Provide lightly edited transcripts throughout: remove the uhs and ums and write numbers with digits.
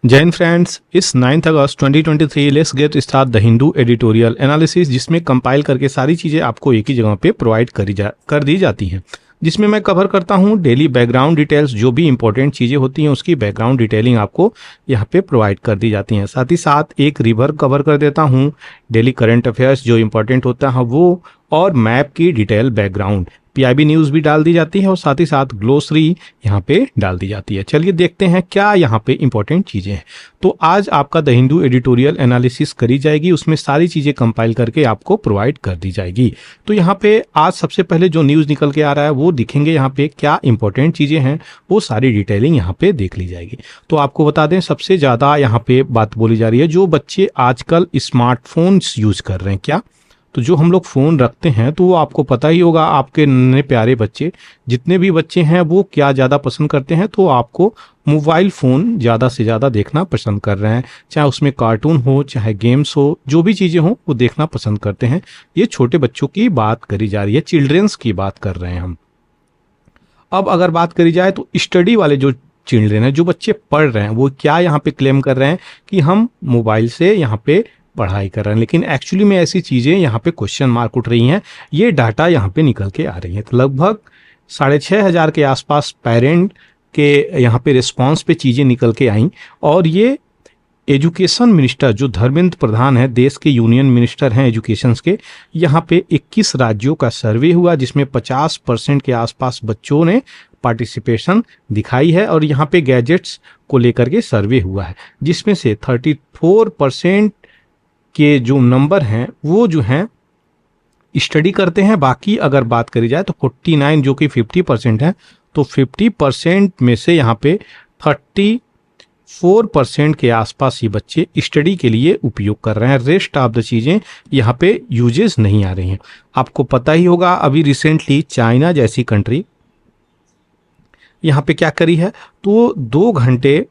जय हिंद फ्रेंड्स, इस 9 अगस्त 2023 let's get start the Hindu editorial analysis, जिसमें कंपाइल करके सारी चीज़ें आपको एक ही जगह पे प्रोवाइड कर दी जाती हैं, जिसमें मैं कवर करता हूं डेली बैकग्राउंड डिटेल्स। जो भी इंपॉर्टेंट चीज़ें होती हैं उसकी बैकग्राउंड डिटेलिंग आपको यहाँ पे प्रोवाइड कर दी जाती हैं। साथ ही साथ एक रिवर कवर कर देता हूँ, डेली करंट अफेयर्स जो इंपॉर्टेंट होता है वो, और मैप की डिटेल बैकग्राउंड। पीआईबी न्यूज़ भी डाल दी जाती है और साथ ही साथ ग्लोसरी यहाँ पे डाल दी जाती है। चलिए देखते हैं क्या यहाँ पे इंपॉर्टेंट चीज़ें हैं। तो आज आपका द हिंदू एडिटोरियल एनालिसिस करी जाएगी, उसमें सारी चीज़ें कंपाइल करके आपको प्रोवाइड कर दी जाएगी। तो यहाँ पे आज सबसे पहले जो न्यूज़ निकल के आ रहा है वो दिखेंगे, यहाँ पे क्या इंपॉर्टेंट चीज़ें हैं वो सारी डिटेलिंग यहाँ पे देख ली जाएगी। तो आपको बता दें, सबसे ज़्यादा यहाँ पे बात बोली जा रही है जो बच्चे आजकल स्मार्टफोन्स यूज़ कर रहे हैं। क्या तो जो हम लोग फ़ोन रखते हैं तो वो आपको पता ही होगा, आपके नन्हे प्यारे बच्चे जितने भी बच्चे हैं वो क्या ज़्यादा पसंद करते हैं, तो आपको मोबाइल फ़ोन ज़्यादा से ज़्यादा देखना पसंद कर रहे हैं। चाहे उसमें कार्टून हो, चाहे गेम्स हो, जो भी चीज़ें हों वो देखना पसंद करते हैं। ये छोटे बच्चों की बात करी जा रही है, चिल्ड्रेंस की बात कर रहे हैं हम। अब अगर बात करी जाए तो स्टडी वाले जो चिल्ड्रेन हैं, जो बच्चे पढ़ रहे हैं, वो क्या यहाँ पे क्लेम कर रहे हैं कि हम मोबाइल से यहाँ पे पढ़ाई कर रहे हैं, लेकिन एक्चुअली में ऐसी चीज़ें यहाँ पे क्वेश्चन मार्क उठ रही हैं। ये डाटा यहाँ पे निकल के आ रही है। तो लगभग 6,500 के आसपास पेरेंट के यहाँ पे रिस्पांस पे चीज़ें निकल के आई, और ये एजुकेशन मिनिस्टर जो धर्मेंद्र प्रधान है, देश के यूनियन मिनिस्टर हैं एजुकेशन के, यहाँ पे 21 राज्यों का सर्वे हुआ जिसमें 50% के आसपास बच्चों ने पार्टिसिपेशन दिखाई है, और यहाँ पे गैजेट्स को लेकर के सर्वे हुआ है जिसमें से 34% के जो नंबर हैं वो जो हैं स्टडी करते हैं। बाकी अगर बात करी जाए तो 49 जो कि 50% है, तो 50% में से यहाँ पे 34% के आसपास ये बच्चे स्टडी के लिए उपयोग कर रहे हैं। रेस्ट ऑफ द चीज़ें यहाँ पे यूजेस नहीं आ रही हैं। आपको पता ही होगा, अभी रिसेंटली चाइना जैसी कंट्री यहाँ पे क्या करी है, तो 2 घंटे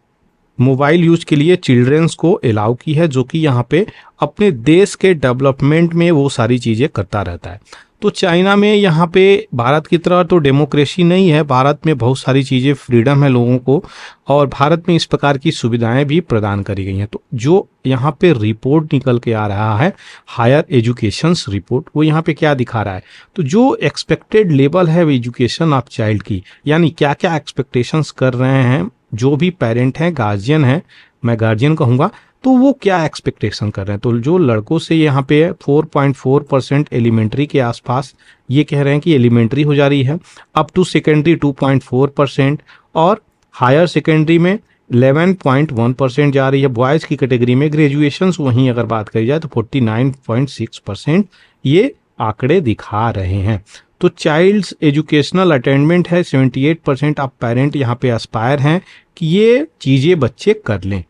मोबाइल यूज के लिए चिल्ड्रंस को अलाउ की है, जो कि यहाँ पे अपने देश के डेवलपमेंट में वो सारी चीज़ें करता रहता है। तो चाइना में यहाँ पे भारत की तरह तो डेमोक्रेसी नहीं है, भारत में बहुत सारी चीज़ें फ्रीडम है लोगों को, और भारत में इस प्रकार की सुविधाएं भी प्रदान करी गई हैं। तो जो यहाँ पे रिपोर्ट निकल के आ रहा है, हायर एजुकेशंस रिपोर्ट, वो यहाँ पे क्या दिखा रहा है, तो जो एक्सपेक्टेड लेवल है एजुकेशन ऑफ चाइल्ड की, यानी क्या क्या एक्सपेक्टेशंस कर रहे हैं जो भी पेरेंट हैं, गार्जियन हैं, मैं गार्जियन कहूँगा, तो वो क्या एक्सपेक्टेशन कर रहे हैं। तो जो लड़कों से यहाँ पे 4.4% एलिमेंट्री के आसपास ये कह रहे हैं कि एलिमेंट्री हो जा रही है, अप टू सेकेंडरी 2.4%, और हायर सेकेंडरी में 11.1% जा रही है। बॉयज़ की कैटेगरी में ग्रेजुएशंस वहीं अगर बात करी जाए तो 49.6% ये आंकड़े दिखा रहे हैं। तो चाइल्ड्स एजुकेशनल अटेंडमेंट है 78%। आप पेरेंट यहाँ पे एस्पायर हैं कि ये चीज़ें बच्चे कर लें।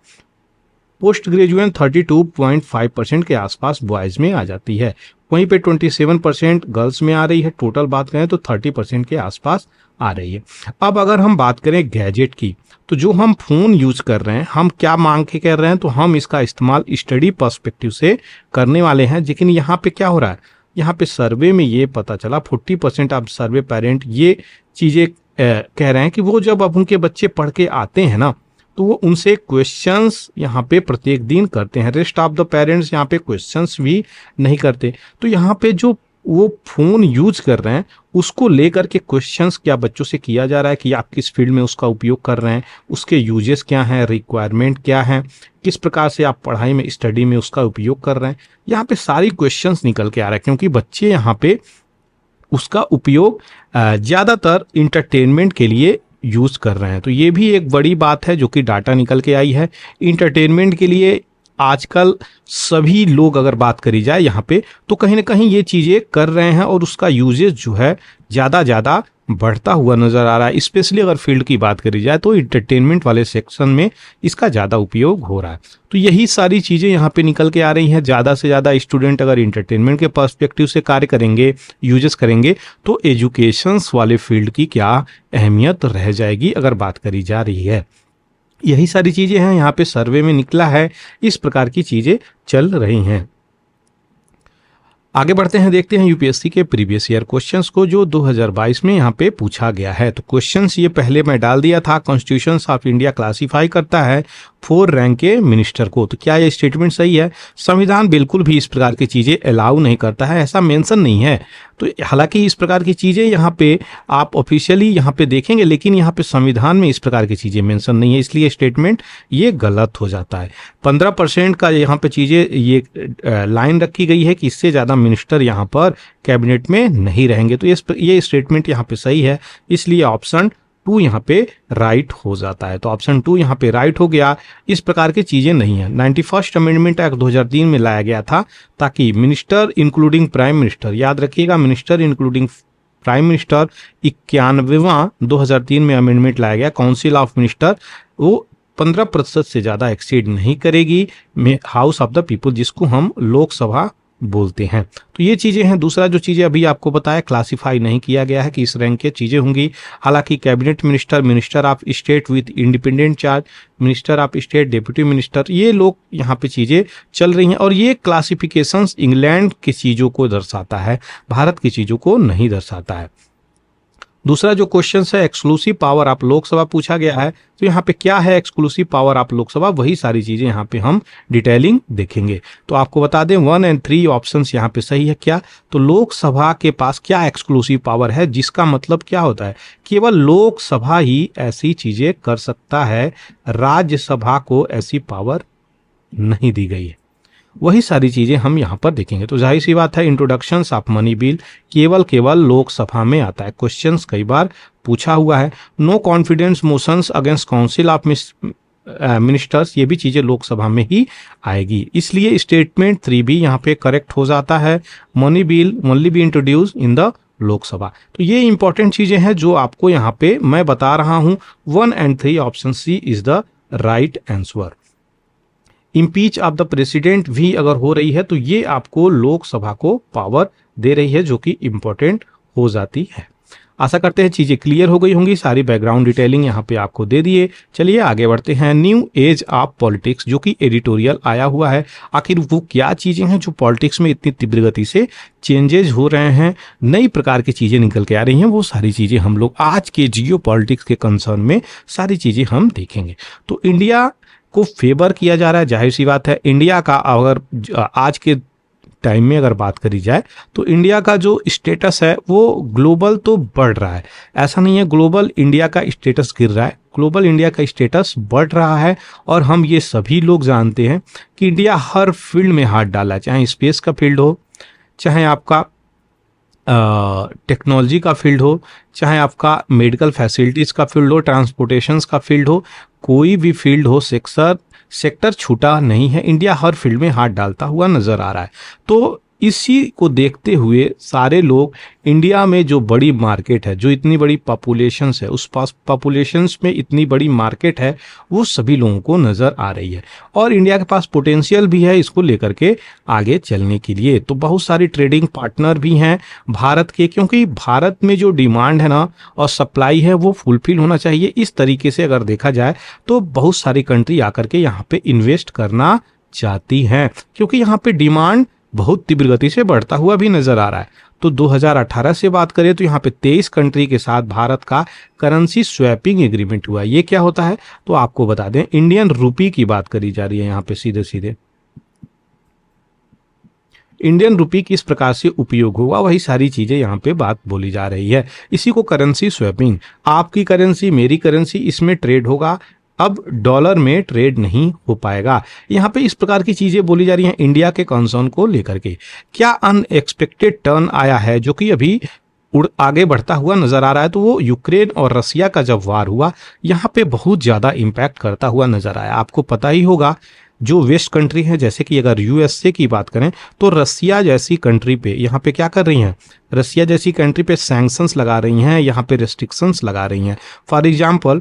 पोस्ट ग्रेजुएशन 32.5% के आसपास बॉयज़ में आ जाती है, वहीं पे 27% गर्ल्स में आ रही है। टोटल बात करें तो 30% के आसपास आ रही है। अब अगर हम बात करें गैजेट की, तो जो हम फ़ोन यूज़ कर रहे हैं, हम क्या मांग के कर रहे हैं, तो हम इसका इस्तेमाल स्टडी पर्सपेक्टिव से करने वाले हैं। लेकिन यहाँ पे क्या हो रहा है, यहाँ पे सर्वे में ये पता चला 40% ऑफ सर्वे पेरेंट ये चीज़ें कह रहे हैं कि वो जब अब उनके बच्चे पढ़ के आते हैं ना, तो वो उनसे क्वेश्चंस यहाँ पे प्रत्येक दिन करते हैं। रेस्ट ऑफ द पेरेंट्स यहाँ पे क्वेश्चंस भी नहीं करते। तो यहाँ पे जो वो फ़ोन यूज कर रहे हैं उसको लेकर के क्वेश्चंस क्या बच्चों से किया जा रहा है कि आप किस फील्ड में उसका उपयोग कर रहे हैं, उसके यूजेस क्या हैं, रिक्वायरमेंट क्या है, किस प्रकार से आप पढ़ाई में, स्टडी में उसका उपयोग कर रहे हैं। यहाँ पे सारी क्वेश्चंस निकल के आ रहा है, क्योंकि बच्चे यहाँ पे उसका उपयोग ज़्यादातर इंटरटेनमेंट के लिए यूज़ कर रहे हैं। तो ये भी एक बड़ी बात है जो कि डाटा निकल के आई है। इंटरटेनमेंट के लिए आजकल सभी लोग अगर बात करी जाए यहाँ पे, तो कहीं ना कहीं ये चीज़ें कर रहे हैं, और उसका यूजेज जो है ज़्यादा बढ़ता हुआ नज़र आ रहा है। स्पेशली अगर फील्ड की बात करी जाए तो इंटरटेनमेंट वाले सेक्शन में इसका ज़्यादा उपयोग हो रहा है। तो यही सारी चीज़ें यहाँ पे निकल के आ रही हैं। ज़्यादा से ज़्यादा स्टूडेंट अगर इंटरटेनमेंट के पर्सपेक्टिव से कार्य करेंगे, यूजेस करेंगे, तो एजुकेशंस वाले फील्ड की क्या अहमियत रह जाएगी अगर बात करी जा रही है। यही सारी चीज़ें हैं, यहाँ पे सर्वे में निकला है, इस प्रकार की चीज़ें चल रही हैं। आगे बढ़ते हैं, देखते हैं यूपीएससी के प्रीवियस ईयर क्वेश्चंस को जो 2022 में यहाँ पे पूछा गया है। तो क्वेश्चंस ये पहले मैं डाल दिया था, कॉन्स्टिट्यूशन ऑफ इंडिया क्लासिफाई करता है 4 रैंक के मिनिस्टर को। तो क्या ये स्टेटमेंट सही है? संविधान बिल्कुल भी इस प्रकार की चीजें अलाउ नहीं करता है, ऐसा मेंशन नहीं है। तो हालांकि इस प्रकार की चीजें यहाँ पे आप ऑफिशियली यहाँ पे देखेंगे, लेकिन यहाँ पे संविधान में इस प्रकार की चीजें मेंशन नहीं है, इसलिए स्टेटमेंट ये गलत हो जाता है। 15% का यहाँ पे चीजें ये लाइन रखी गई है कि इससे ज्यादा मिनिस्टर यहाँ पर कैबिनेट में नहीं रहेंगे। तो ये स्टेटमेंट यहाँ पे सही है, इसलिए ऑप्शन 2 यहाँ पे राइट हो जाता है। तो ऑप्शन 2 यहाँ पे राइट हो गया। इस प्रकार की चीजें नहीं है। 91st अमेंडमेंट एक्ट 2003 में लाया गया था ताकि मिनिस्टर इंक्लूडिंग प्राइम मिनिस्टर, याद रखिएगा मिनिस्टर इंक्लूडिंग प्राइम मिनिस्टर, 91वां 2003 में अमेंडमेंट लाया गया। काउंसिल ऑफ मिनिस्टर वो 15% से ज्यादा एक्सीड नहीं करेगी हाउस ऑफ द पीपल, जिसको हम लोकसभा बोलते हैं। तो ये चीजें हैं। दूसरा जो चीजें अभी आपको बताया, क्लासिफाई नहीं किया गया है कि इस रैंक के चीजें होंगी। हालांकि cabinet minister, minister of state with independent charge, minister of state, deputy minister, ये लोग यहाँ पे चीजें चल रही हैं। और ये क्लासिफिकेशंस इंग्लैंड की चीजों को दर्शाता है, भारत की चीजों को नहीं दर्शाता है। दूसरा जो क्वेश्चन है, एक्सक्लूसिव पावर ऑफ लोकसभा पूछा गया है। तो यहाँ पे क्या है एक्सक्लूसिव पावर ऑफ लोकसभा, वही सारी चीजें यहाँ पे हम डिटेलिंग देखेंगे। तो आपको बता दें 1 और 3 ऑप्शंस यहाँ पे सही है। क्या? तो लोकसभा के पास क्या एक्सक्लूसिव पावर है, जिसका मतलब क्या होता है, केवल लोकसभा ही ऐसी चीजें कर सकता है, राज्यसभा को ऐसी पावर नहीं दी गई है। वही सारी चीजें हम यहाँ पर देखेंगे। तो जाहिर सी बात है, इंट्रोडक्शन ऑफ मनी बिल केवल लोकसभा में आता है। क्वेश्चंस कई बार पूछा हुआ है। No confidence motions against council of ministers, ये भी चीजें लोकसभा में ही आएगी, इसलिए स्टेटमेंट 3 भी यहाँ पे करेक्ट हो जाता है। Money bill only be introduce in the Lok Sabha. तो ये इंपॉर्टेंट चीजें हैं जो आपको यहाँ पे मैं बता रहा हूँ। 1 और 3 option C is the right answer. Impeach of the president भी अगर हो रही है तो ये आपको लोकसभा को पावर दे रही है, जो कि इंपॉर्टेंट हो जाती है। आशा करते हैं चीजें क्लियर हो गई होंगी। सारी बैकग्राउंड डिटेलिंग यहाँ पे आपको दे दिए। चलिए आगे बढ़ते हैं। न्यू एज ऑफ पॉलिटिक्स, जो कि एडिटोरियल आया हुआ है। आखिर वो क्या चीजें हैं जो पॉलिटिक्स में इतनी तीव्र गति से चेंजेज हो रहे हैं, नई प्रकार की चीजें निकल के आ रही हैं, वो सारी चीजें हम लोग आज के जियो पॉलिटिक्स के कंसर्न में सारी चीजें हम देखेंगे। तो इंडिया को फेवर किया जा रहा है, जाहिर सी बात है। इंडिया का अगर आज के टाइम में अगर बात करी जाए तो इंडिया का जो स्टेटस है वो ग्लोबल तो बढ़ रहा है, ऐसा नहीं है ग्लोबल इंडिया का स्टेटस गिर रहा है, ग्लोबल इंडिया का स्टेटस बढ़ रहा है। और हम ये सभी लोग जानते हैं कि इंडिया हर फील्ड में हाथ डाला है, चाहे स्पेस का फील्ड हो, चाहे आपका टेक्नोलॉजी का फील्ड हो, चाहे आपका मेडिकल फैसिलिटीज़ का फील्ड हो, ट्रांसपोर्टेशंस का फील्ड हो, कोई भी फील्ड हो, सेक्टर छूटा नहीं है। इंडिया हर फील्ड में हाथ डालता हुआ नजर आ रहा है। तो इसी को देखते हुए सारे लोग इंडिया में जो बड़ी मार्केट है, जो इतनी बड़ी पॉपुलेशंस है, उस पास पॉपुलेशंस में इतनी बड़ी मार्केट है, वो सभी लोगों को नज़र आ रही है। और इंडिया के पास पोटेंशियल भी है इसको लेकर के आगे चलने के लिए। तो बहुत सारी ट्रेडिंग पार्टनर भी हैं भारत के, क्योंकि भारत में जो डिमांड है ना और सप्लाई है वो फुलफिल होना चाहिए। इस तरीके से अगर देखा जाए तो बहुत सारी कंट्री आकर के यहाँ पे इन्वेस्ट करना चाहती हैं, क्योंकि यहाँ पे डिमांड बहुत तीव्र गति से बढ़ता हुआ भी नजर आ रहा है। तो 2018 से बात करें तो यहाँ पे 23 कंट्री के साथ भारत का करेंसी स्वैपिंग एग्रीमेंट हुआ। ये क्या होता है तो आपको बता दें, इंडियन रूपी की बात करी जा रही है यहाँ पे सीधे सीधे। इंडियन रूपी किस प्रकार से उपयोग होगा, वही सारी चीजें यहाँ पे बात बोली जा रही है। इसी को करेंसी स्वैपिंग, आपकी करेंसी मेरी करेंसी, इसमें ट्रेड होगा। अब डॉलर में ट्रेड नहीं हो पाएगा। यहाँ पे इस प्रकार की चीजें बोली जा रही हैं इंडिया के कंसर्न को लेकर के। क्या अनएक्सपेक्टेड टर्न आया है जो कि अभी आगे बढ़ता हुआ नजर आ रहा है, तो वो यूक्रेन और रसिया का जब वार हुआ यहाँ पे बहुत ज्यादा इम्पैक्ट करता हुआ नजर आया। आपको पता ही होगा जो वेस्ट कंट्री है, जैसे कि अगर यूएसए की बात करें तो रसिया जैसी कंट्री पे यहाँ पे क्या कर रही हैं, रसिया जैसी कंट्री पे सैंक्शंस लगा रही हैं, यहाँ पे रेस्ट्रिक्शंस लगा रही हैं। फॉर एग्जाम्पल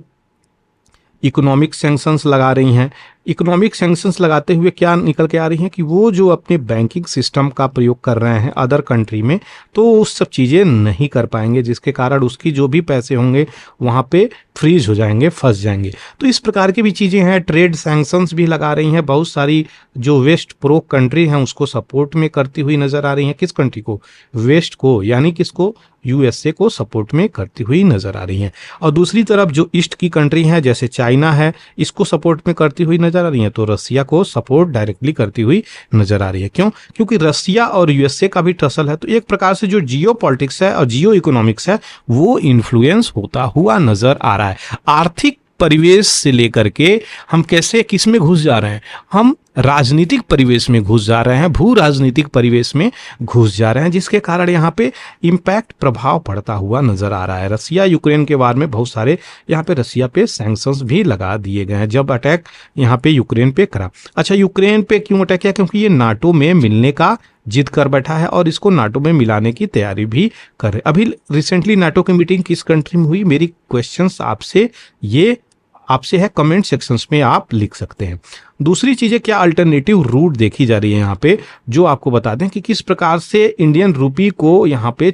इकोनॉमिक सैंक्शंस लगा रही हैं, इकोनॉमिक सैंक्शंस लगाते हुए क्या निकल के आ रही हैं कि वो जो अपने बैंकिंग सिस्टम का प्रयोग कर रहे हैं अदर कंट्री में, तो उस सब चीज़ें नहीं कर पाएंगे, जिसके कारण उसकी जो भी पैसे होंगे वहाँ पे फ्रीज हो जाएंगे, फंस जाएंगे। तो इस प्रकार की भी चीज़ें हैं। ट्रेड सैंक्शंस भी लगा रही हैं, बहुत सारी जो वेस्ट प्रो कंट्री हैं उसको सपोर्ट में करती हुई नजर आ रही हैं। किस कंट्री को? वेस्ट को, यानी किसको? यूएसए को सपोर्ट में करती हुई नजर आ रही हैं। और दूसरी तरफ जो ईस्ट की कंट्री हैं जैसे चाइना है, इसको सपोर्ट में करती हुई नजर आ रही हैं। तो रसिया को सपोर्ट डायरेक्टली करती हुई नजर आ रही है। क्यों? क्योंकि रसिया और यूएसए का भी टसल है। तो एक प्रकार से जो जियो पॉलिटिक्स है और जियो इकोनॉमिक्स है वो इन्फ्लुएंस होता हुआ नजर आ रहा है। आर्थिक परिवेश से लेकर के हम कैसे किस में घुस जा रहे हैं, हम राजनीतिक परिवेश में घुस जा रहे हैं, भू राजनीतिक परिवेश में घुस जा रहे हैं, जिसके कारण यहाँ पे इम्पैक्ट प्रभाव पड़ता हुआ नजर आ रहा है। रसिया यूक्रेन के वार में बहुत सारे यहाँ पे रसिया पे सैंक्शंस भी लगा दिए गए हैं जब अटैक यहाँ पे यूक्रेन पे करा। अच्छा, यूक्रेन पे क्यों अटैक किया? क्योंकि ये नाटो में मिलने का जिद कर बैठा है और इसको नाटो में मिलाने की तैयारी भी कर रहे। अभी रिसेंटली नाटो की मीटिंग किस कंट्री में हुई? मेरी क्वेश्चंस आपसे है, कमेंट सेक्शंस में आप लिख सकते हैं। दूसरी चीजें क्या अल्टरनेटिव रूट देखी जा रही है यहाँ पे, जो आपको बता दें कि किस प्रकार से इंडियन रूपी को यहाँ पे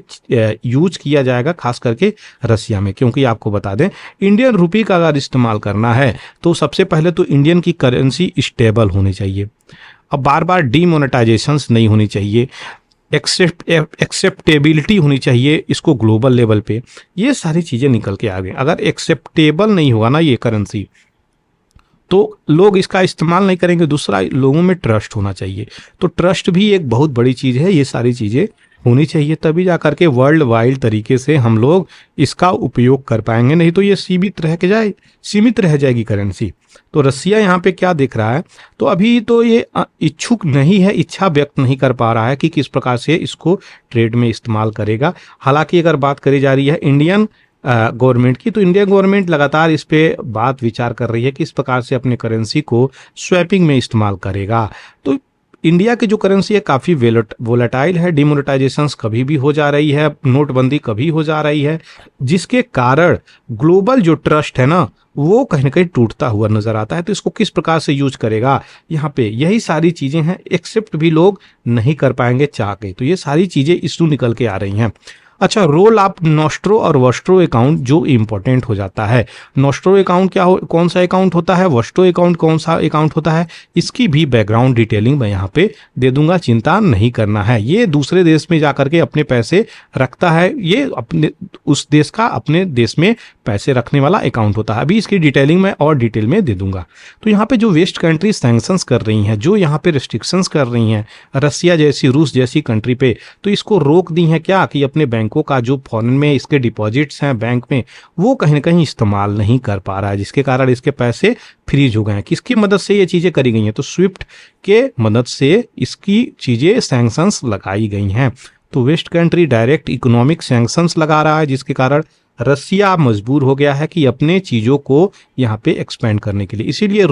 यूज किया जाएगा, खास करके रसिया में। क्योंकि आपको बता दें इंडियन रूपी का अगर इस्तेमाल करना है तो सबसे पहले तो इंडियन की करेंसी स्टेबल होनी चाहिए। अब बार बार डीमोनेटाइजेशंस नहीं होनी चाहिए, एक्सेप्टेबिलिटी होनी चाहिए इसको ग्लोबल लेवल पे। ये सारी चीज़ें निकल के आ गई। अगर एक्सेप्टेबल नहीं होगा ना ये करेंसी, तो लोग इसका इस्तेमाल नहीं करेंगे। दूसरा, लोगों में ट्रस्ट होना चाहिए। तो ट्रस्ट भी एक बहुत बड़ी चीज़ है। ये सारी चीज़ें होनी चाहिए, तभी जा करके वर्ल्ड वाइड तरीके से हम लोग इसका उपयोग कर पाएंगे। नहीं तो ये सीमित रह जाएगी करेंसी। तो रसिया यहाँ पे क्या दिख रहा है? तो अभी तो ये इच्छुक नहीं है, इच्छा व्यक्त नहीं कर पा रहा है कि किस प्रकार से इसको ट्रेड में इस्तेमाल करेगा। हालांकि अगर बात करी जा रही है इंडियन गवर्नमेंट की, तो इंडियन गवर्नमेंट लगातार इस पे बात विचार कर रही है कि इस प्रकार से अपने करेंसी को स्वैपिंग में इस्तेमाल करेगा। तो इंडिया की जो करेंसी है काफ़ी वोलेटाइल है, डिमोनेटाइजेशंस कभी भी हो जा रही है, नोटबंदी कभी हो जा रही है, जिसके कारण ग्लोबल जो ट्रस्ट है ना वो कहीं ना कहीं टूटता हुआ नजर आता है। तो इसको किस प्रकार से यूज करेगा, यहाँ पे यही सारी चीजें हैं। एक्सेप्ट भी लोग नहीं कर पाएंगे चाह के। तो ये सारी चीजें इशू निकल के आ रही हैं। अच्छा, रोल ऑफ नोस्ट्रो और वस्ट्रो अकाउंट जो इंपॉर्टेंट हो जाता है। नोस्ट्रो अकाउंट कौन सा अकाउंट होता है, वस्ट्रो अकाउंट कौन सा अकाउंट होता है, इसकी भी बैकग्राउंड डिटेलिंग मैं यहाँ पे दे दूंगा, चिंता नहीं करना है। ये दूसरे देश में जाकर के अपने पैसे रखता है, ये अपने उस देश का अपने देश में पैसे रखने वाला अकाउंट होता है। अभी इसकी डिटेलिंग मैं और डिटेल में दे दूंगा। तो यहाँ पे जो वेस्ट कंट्री सैंक्शंस कर रही हैं, जो यहाँ पे रिस्ट्रिक्शंस कर रही हैं रसिया जैसी, रूस जैसी कंट्री पे, तो इसको रोक दी है क्या कि अपने बैंकों का जो फॉरेन में इसके डिपॉजिट्स हैं बैंक में, वो कहीं ना कहीं इस्तेमाल नहीं कर पा रहा है, जिसके कारण इसके पैसे फ्रीज हो गए हैं। किसकी मदद से ये चीजें करी गई हैं? तो स्विफ्ट के मदद से इसकी चीजें सैंक्शंस लगाई गई हैं। तो west country direct economic sanctions लगा रहा है, जिसके कारण रसिया मजबूर हो गया है कि अपने चीज़ों को यहाँ पे एक्सपेंड करने के लिए। इसीलिए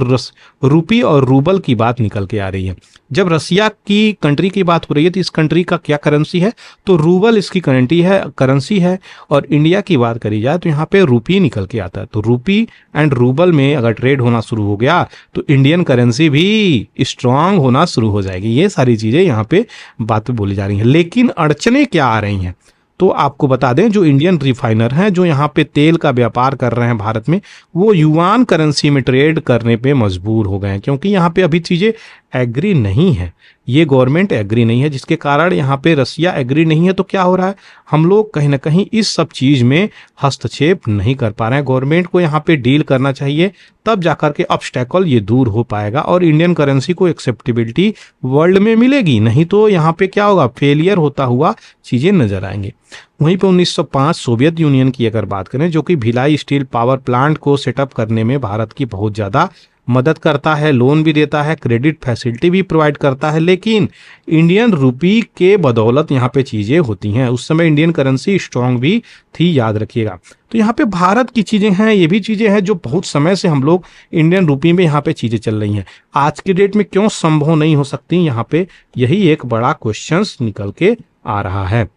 रूपी और रूबल की बात निकल के आ रही है। जब रसिया की कंट्री की बात हो रही है तो इस कंट्री का क्या करेंसी है? तो रूबल इसकी करेंसी है। और इंडिया की बात करी जाए तो यहाँ पे रूपी निकल के आता है। तो रूपी एंड रूबल में अगर ट्रेड होना शुरू हो गया तो इंडियन करेंसी भी स्ट्रांग होना शुरू हो जाएगी। ये सारी चीज़ें यहाँ पे बातें बोली जा रही हैं। लेकिन अड़चने क्या आ रही हैं? तो आपको बता दें जो इंडियन रिफाइनर हैं जो यहाँ पे तेल का व्यापार कर रहे हैं भारत में, वो युआन करेंसी में ट्रेड करने पे मजबूर हो गए हैं, क्योंकि यहाँ पे अभी चीज़ें एग्री नहीं है। ये गवर्नमेंट एग्री नहीं है, जिसके कारण यहाँ पे रसिया एग्री नहीं है। तो क्या हो रहा है, हम लोग कहीं ना कहीं इस सब चीज़ में हस्तक्षेप नहीं कर पा रहे हैं। गवर्नमेंट को यहाँ पे डील करना चाहिए, तब जाकर के ऑब्स्टेकल ये दूर हो पाएगा और इंडियन करेंसी को एक्सेप्टेबिलिटी वर्ल्ड में मिलेगी। नहीं तो यहाँ पे क्या होगा, फेलियर होता हुआ चीज़ें नजर आएंगे। वहीं पे 1905 सोवियत यूनियन की अगर बात करें, जो कि भिलाई स्टील पावर प्लांट को सेटअप करने में भारत की बहुत ज़्यादा मदद करता है, लोन भी देता है, क्रेडिट फैसिलिटी भी प्रोवाइड करता है, लेकिन इंडियन रूपी के बदौलत यहाँ पे चीज़ें होती हैं। उस समय इंडियन करेंसी स्ट्रांग भी थी, याद रखिएगा। तो यहाँ पे भारत की चीज़ें हैं, ये भी चीज़ें हैं जो बहुत समय से हम लोग इंडियन रूपी में यहाँ पे चीज़ें चल रही हैं। आज के डेट में क्यों संभव नहीं हो सकती, यहाँ पे यही एक बड़ा क्वेश्चन निकल के आ रहा है।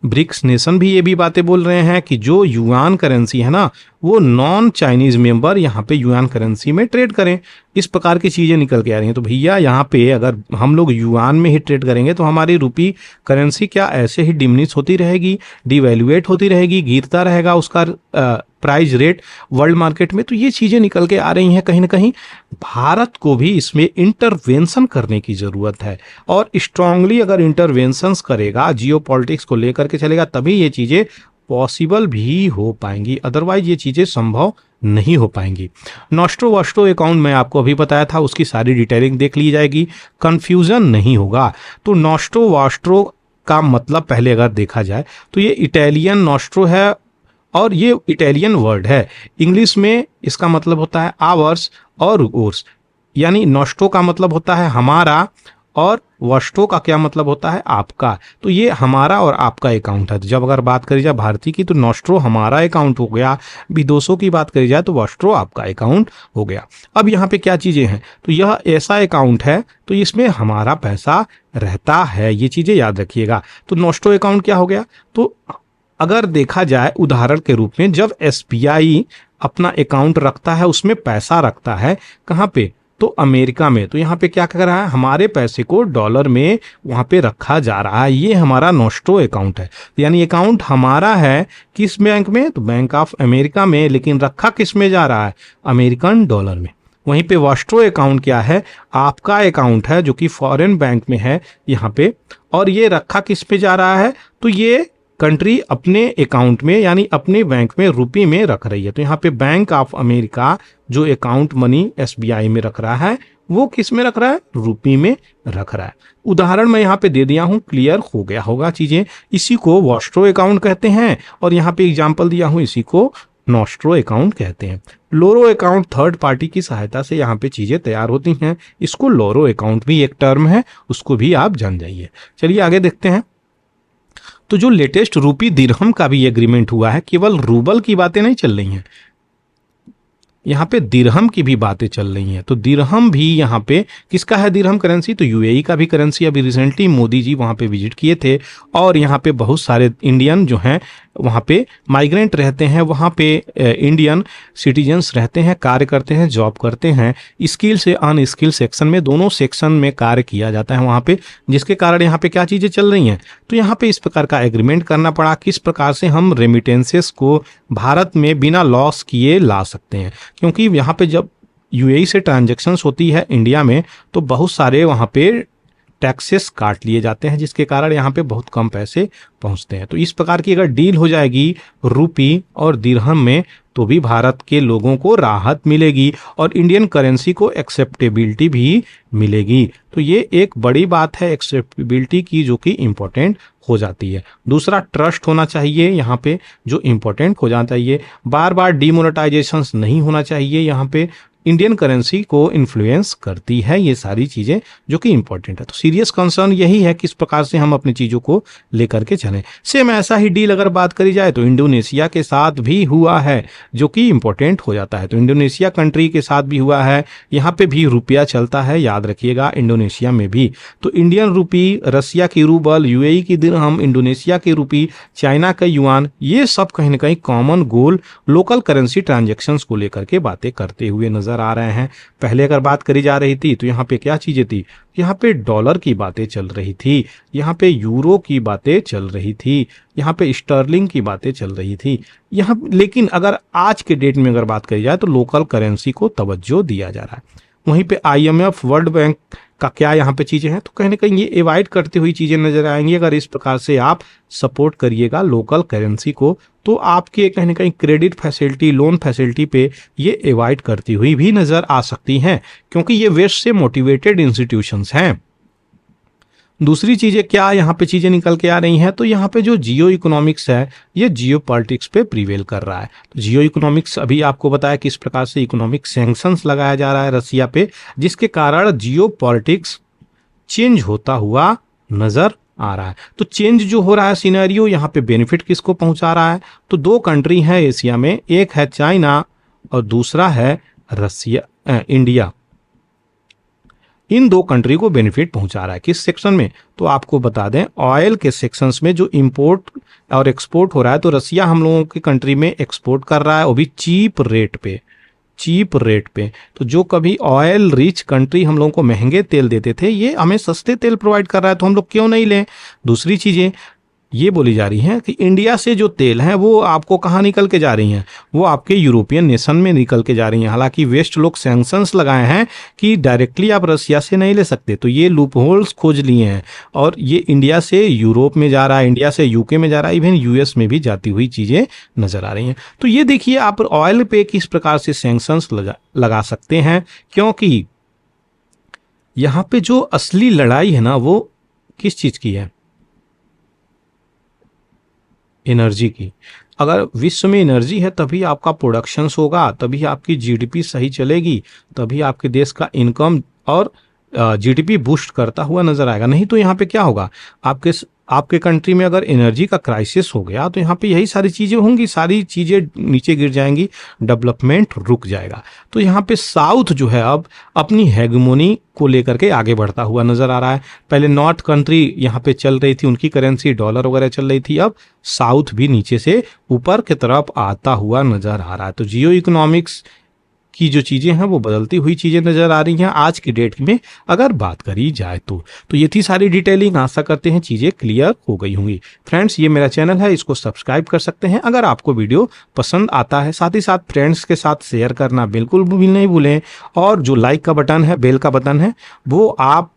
ब्रिक्स नेशन भी ये भी बातें बोल रहे हैं कि जो युआन करेंसी है ना, वो नॉन चाइनीज मेंबर यहाँ पे युआन करेंसी में ट्रेड करें। इस प्रकार की चीजें निकल के आ रही हैं। तो भैया यहाँ पे अगर हम लोग युआन में ही ट्रेड करेंगे तो हमारी रूपी करेंसी क्या ऐसे ही डिमिनिश होती रहेगी, डिवैल्यूएट होती रहेगी, गिरता रहेगा उसका प्राइस रेट वर्ल्ड मार्केट में। तो ये चीजें निकल के आ रही हैं। कहीं ना कहीं भारत को भी इसमें इंटरवेंशन करने की जरूरत है, और स्ट्रांगली अगर इंटरवेंशंस करेगा, जियो पॉलिटिक्स को लेकर के चलेगा, तभी ये चीजें पॉसिबल भी हो पाएंगी, अदरवाइज ये चीजें संभव नहीं हो पाएंगी। नॉस्ट्रो वास्ट्रो अकाउंट मैं आपको अभी बताया था, उसकी सारी डिटेलिंग देख ली जाएगी, कंफ्यूजन नहीं होगा। तो नॉस्ट्रो वास्ट्रो का मतलब पहले अगर देखा जाए तो ये इटालियन नॉस्ट्रो है, और ये इटालियन वर्ड है। इंग्लिश में इसका मतलब होता है आवर्स और ओर्स, यानी नॉस्ट्रो का मतलब होता है हमारा, और वस्ट्रो का क्या मतलब होता है आपका। तो ये हमारा और आपका अकाउंट है। तो जब अगर बात करी जाए भारतीय की तो नॉस्ट्रो हमारा अकाउंट हो गया, विदेशों की बात करी जाए तो वस्ट्रो आपका अकाउंट हो गया। अब यहाँ पे क्या चीजें हैं, तो यह ऐसा अकाउंट है तो इसमें हमारा पैसा रहता है, ये चीजें याद रखिएगा। तो नॉस्ट्रो अकाउंट क्या हो गया, तो अगर देखा जाए उदाहरण के रूप में, जब एसबीआई अपना अकाउंट रखता है, उसमें पैसा रखता है कहाँ पे, तो अमेरिका में, तो यहाँ पे क्या कर रहा है, हमारे पैसे को डॉलर में वहाँ पे रखा जा रहा है। ये हमारा नॉस्ट्रो अकाउंट है, यानी अकाउंट हमारा है किस बैंक में, तो बैंक ऑफ अमेरिका में, लेकिन रखा किस में जा रहा है, अमेरिकन डॉलर में। वहीं पे वस्ट्रो अकाउंट क्या है, आपका अकाउंट है जो कि फॉरेन बैंक में है यहाँ पे, और ये रखा किस पे जा रहा है, तो ये कंट्री अपने अकाउंट में यानी अपने बैंक में रुपये में रख रही है। तो यहाँ पे बैंक ऑफ अमेरिका जो अकाउंट मनी एसबीआई में रख रहा है, वो किस में रख रहा है, रुपये में रख रहा है। उदाहरण मैं यहाँ पे दे दिया हूँ, क्लियर हो गया होगा चीजें। इसी को वस्ट्रो अकाउंट कहते हैं, और यहाँ पे एग्जाम्पल दिया हूँ, इसी को नॉस्ट्रो अकाउंट कहते हैं। लोरो अकाउंट थर्ड पार्टी की सहायता से यहाँ पे चीजें तैयार होती हैं, इसको लोरो अकाउंट भी एक टर्म है, उसको भी आप जान जाइए। चलिए आगे देखते हैं। तो जो लेटेस्ट रूपी दिरहम का भी एग्रीमेंट हुआ है, केवल रूबल की बातें नहीं चल रही हैं, यहाँ पे दिरहम की भी बातें चल रही हैं। तो दिरहम भी यहाँ पे किसका है, दिरहम करेंसी, तो यूएई का भी करेंसी। अभी रिसेंटली मोदी जी वहाँ पे विजिट किए थे, और यहाँ पे बहुत सारे इंडियन जो हैं वहाँ पे माइग्रेंट रहते हैं, वहाँ पे इंडियन सिटीजन्स रहते हैं, कार्य करते हैं, जॉब करते हैं। स्किल से अनस्किल सेक्शन में, दोनों सेक्शन में कार्य किया जाता है वहाँ पे, जिसके कारण यहाँ पे क्या चीज़ें चल रही हैं, तो यहाँ पे इस प्रकार का एग्रीमेंट करना पड़ा, किस प्रकार से हम रेमिटेंसेस को भारत में बिना लॉस किए ला सकते हैं। क्योंकि यहाँ पे जब यूएई से ट्रांजैक्शंस होती है इंडिया में, तो बहुत सारे वहाँ पे टैक्सेस काट लिए जाते हैं, जिसके कारण यहाँ पे बहुत कम पैसे पहुँचते हैं। तो इस प्रकार की अगर डील हो जाएगी रूपी और दिरहम में, तो भी भारत के लोगों को राहत मिलेगी और इंडियन करेंसी को एक्सेप्टेबिलिटी भी मिलेगी। तो ये एक बड़ी बात है एक्सेप्टेबिलिटी की, जो कि इम्पोर्टेंट हो जाती है। दूसरा, ट्रस्ट होना चाहिए यहाँ पे, जो इम्पोर्टेंट हो जाता है। ये बार बार डिमोनेटाइजेशन नहीं होना चाहिए, यहाँ पे इंडियन करेंसी को इन्फ्लुएंस करती है ये सारी चीजें, जो कि इंपॉर्टेंट है। तो सीरियस कंसर्न यही है किस प्रकार से हम अपनी चीजों को लेकर के चलें। सेम ऐसा ही डील अगर बात करी जाए तो इंडोनेशिया के साथ भी हुआ है, जो कि इंपॉर्टेंट हो जाता है। तो इंडोनेशिया कंट्री के साथ भी हुआ है, यहाँ पे भी रुपया चलता है, याद रखिएगा, इंडोनेशिया में भी। तो इंडियन रूपी, रसिया की रूबल, यूएई की दिरहम, इंडोनेशिया की रूपी, चाइना का युआन, ये सब कहीं ना कहीं common goal local currency transactions को लेकर के बातें करते हुए नजर आ रहे हैं। पहले अगर बात करी जा रही थी तो यहाँ पे क्या चीजें थी, यहाँ पे डॉलर की बातें चल रही थी, यहाँ पे यूरो की बातें चल रही थी, यहाँ पे स्टर्लिंग की बातें चल रही थी यहाँ। लेकिन अगर आज के डेट में अगर बात करी जाए तो लोकल करेंसी को तवज्जो दिया जा रहा है। वहीं पे आईएमएफ, वर्ल्ड बैंक का क्या यहाँ पे चीजें हैं, तो कहीं ना कहीं ये अवॉइड करती हुई चीजें नजर आएंगी। अगर इस प्रकार से आप सपोर्ट करिएगा लोकल करेंसी को, तो आपके कहीं ना कहीं क्रेडिट फैसिलिटी, लोन फैसिलिटी पे ये अवॉइड करती हुई भी नजर आ सकती हैं, क्योंकि ये वेस्ट से मोटिवेटेड इंस्टीट्यूशंस हैं। दूसरी चीजें क्या यहाँ पे चीजें निकल के आ रही हैं, तो यहाँ पे जो जियो इकोनॉमिक्स है, ये जियो पॉलिटिक्स पे प्रिवेल कर रहा है। तो जियो इकोनॉमिक्स अभी आपको बताया किस प्रकार से इकोनॉमिक सैंक्शंस लगाया जा रहा है रसिया पे, जिसके कारण जियो पॉलिटिक्स चेंज होता हुआ नजर आ रहा है। तो चेंज जो हो रहा है सिनेरियो, यहाँ पे बेनिफिट किसको पहुंचा रहा है, तो दो कंट्री है एशिया में, एक है चाइना और दूसरा है रसिया, इंडिया। इन दो कंट्री को बेनिफिट पहुंचा रहा है। किस सेक्शन में? तो आपको बता दें, ऑयल के सेक्शंस में जो इंपोर्ट और एक्सपोर्ट हो रहा है, तो रसिया हम लोगों की कंट्री में एक्सपोर्ट कर रहा है, वो भी चीप रेट पे। तो जो कभी ऑयल रिच कंट्री हम लोगों को महंगे तेल देते थे, ये हमें सस्ते तेल प्रोवाइड कर रहा है, तो हम लोग क्यों नहीं लें। दूसरी चीजें ये बोली जा रही हैं कि इंडिया से जो तेल है वो आपको कहाँ निकल के जा रही हैं, वो आपके यूरोपियन नेशन में निकल के जा रही हैं। हालांकि वेस्ट लोग सैंक्शंस लगाए हैं कि डायरेक्टली आप रसिया से नहीं ले सकते, तो ये लूप होल्स खोज लिए हैं और ये इंडिया से यूरोप में जा रहा है, इंडिया से यूके में जा रहा है, इवन यूएस में भी जाती हुई चीज़ें नजर आ रही हैं। तो ये देखिए आप ऑयल पे किस प्रकार से सैंक्शंस लगा सकते हैं, क्योंकि यहाँ पे जो असली लड़ाई है ना, वो किस चीज़ की है? एनर्जी की। अगर विश्व में एनर्जी है तभी आपका प्रोडक्शंस होगा, तभी आपकी जीडीपी सही चलेगी, तभी आपके देश का इनकम और जीडीपी बूस्ट करता हुआ नजर आएगा। नहीं तो यहाँ पे क्या होगा, आपके कंट्री में अगर एनर्जी का क्राइसिस हो गया तो यहाँ पे यही सारी चीज़ें होंगी, सारी चीज़ें नीचे गिर जाएंगी, डेवलपमेंट रुक जाएगा। तो यहाँ पे साउथ जो है अब अपनी हेगमोनी को लेकर के आगे बढ़ता हुआ नजर आ रहा है। पहले नॉर्थ कंट्री यहाँ पे चल रही थी, उनकी करेंसी डॉलर वगैरह चल रही थी, अब साउथ भी नीचे से ऊपर की तरफ आता हुआ नजर आ रहा है। तो जियो इकोनॉमिक्स की जो चीज़ें हैं वो बदलती हुई चीज़ें नज़र आ रही हैं आज की डेट में अगर बात करी जाए तो ये थी सारी डिटेलिंग। आशा करते हैं चीज़ें क्लियर हो गई होंगी। फ्रेंड्स, ये मेरा चैनल है, इसको सब्सक्राइब कर सकते हैं अगर आपको वीडियो पसंद आता है। साथ ही साथ फ्रेंड्स के साथ शेयर करना बिल्कुल भी नहीं भूलें, और जो लाइक का बटन है, बेल का बटन है, वो आप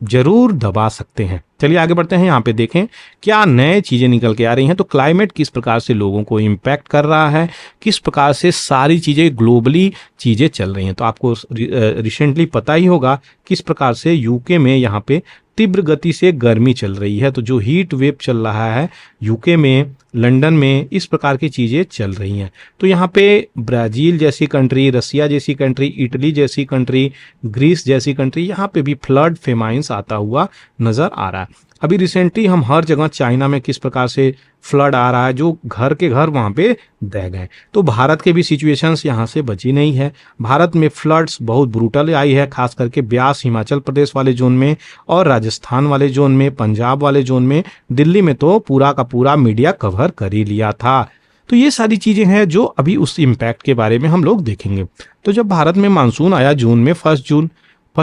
जरूर दबा सकते हैं। चलिए आगे बढ़ते हैं। यहाँ पे देखें क्या नए चीज़ें निकल के आ रही हैं। तो क्लाइमेट किस प्रकार से लोगों को इम्पैक्ट कर रहा है, किस प्रकार से सारी चीज़ें ग्लोबली चीज़ें चल रही हैं। तो आपको रिसेंटली पता ही होगा किस प्रकार से यूके में यहाँ पे तीव्र गति से गर्मी चल रही है। तो जो हीट वेव चल रहा है यूके में, लंदन में, इस प्रकार की चीज़ें चल रही हैं। तो यहाँ पे ब्राज़ील जैसी कंट्री, रसिया जैसी कंट्री, इटली जैसी कंट्री, ग्रीस जैसी कंट्री, यहाँ पे भी फ्लड, फेमाइंस आता हुआ नज़र आ रहा है। अभी रिसेंटली हम हर जगह, चाइना में किस प्रकार से फ्लड आ रहा है, जो घर के घर वहाँ पे दह गए। तो भारत के भी सिचुएशंस यहाँ से बची नहीं है। भारत में फ्लड्स बहुत ब्रूटल आई है, खास करके ब्यास, हिमाचल प्रदेश वाले जोन में, और राजस्थान वाले जोन में, पंजाब वाले जोन में, दिल्ली में तो पूरा का पूरा मीडिया कवर कर ही लिया था। तो ये सारी चीज़ें हैं जो अभी उस इम्पैक्ट के बारे में हम लोग देखेंगे। तो जब भारत में मानसून आया जून में, फर्स्ट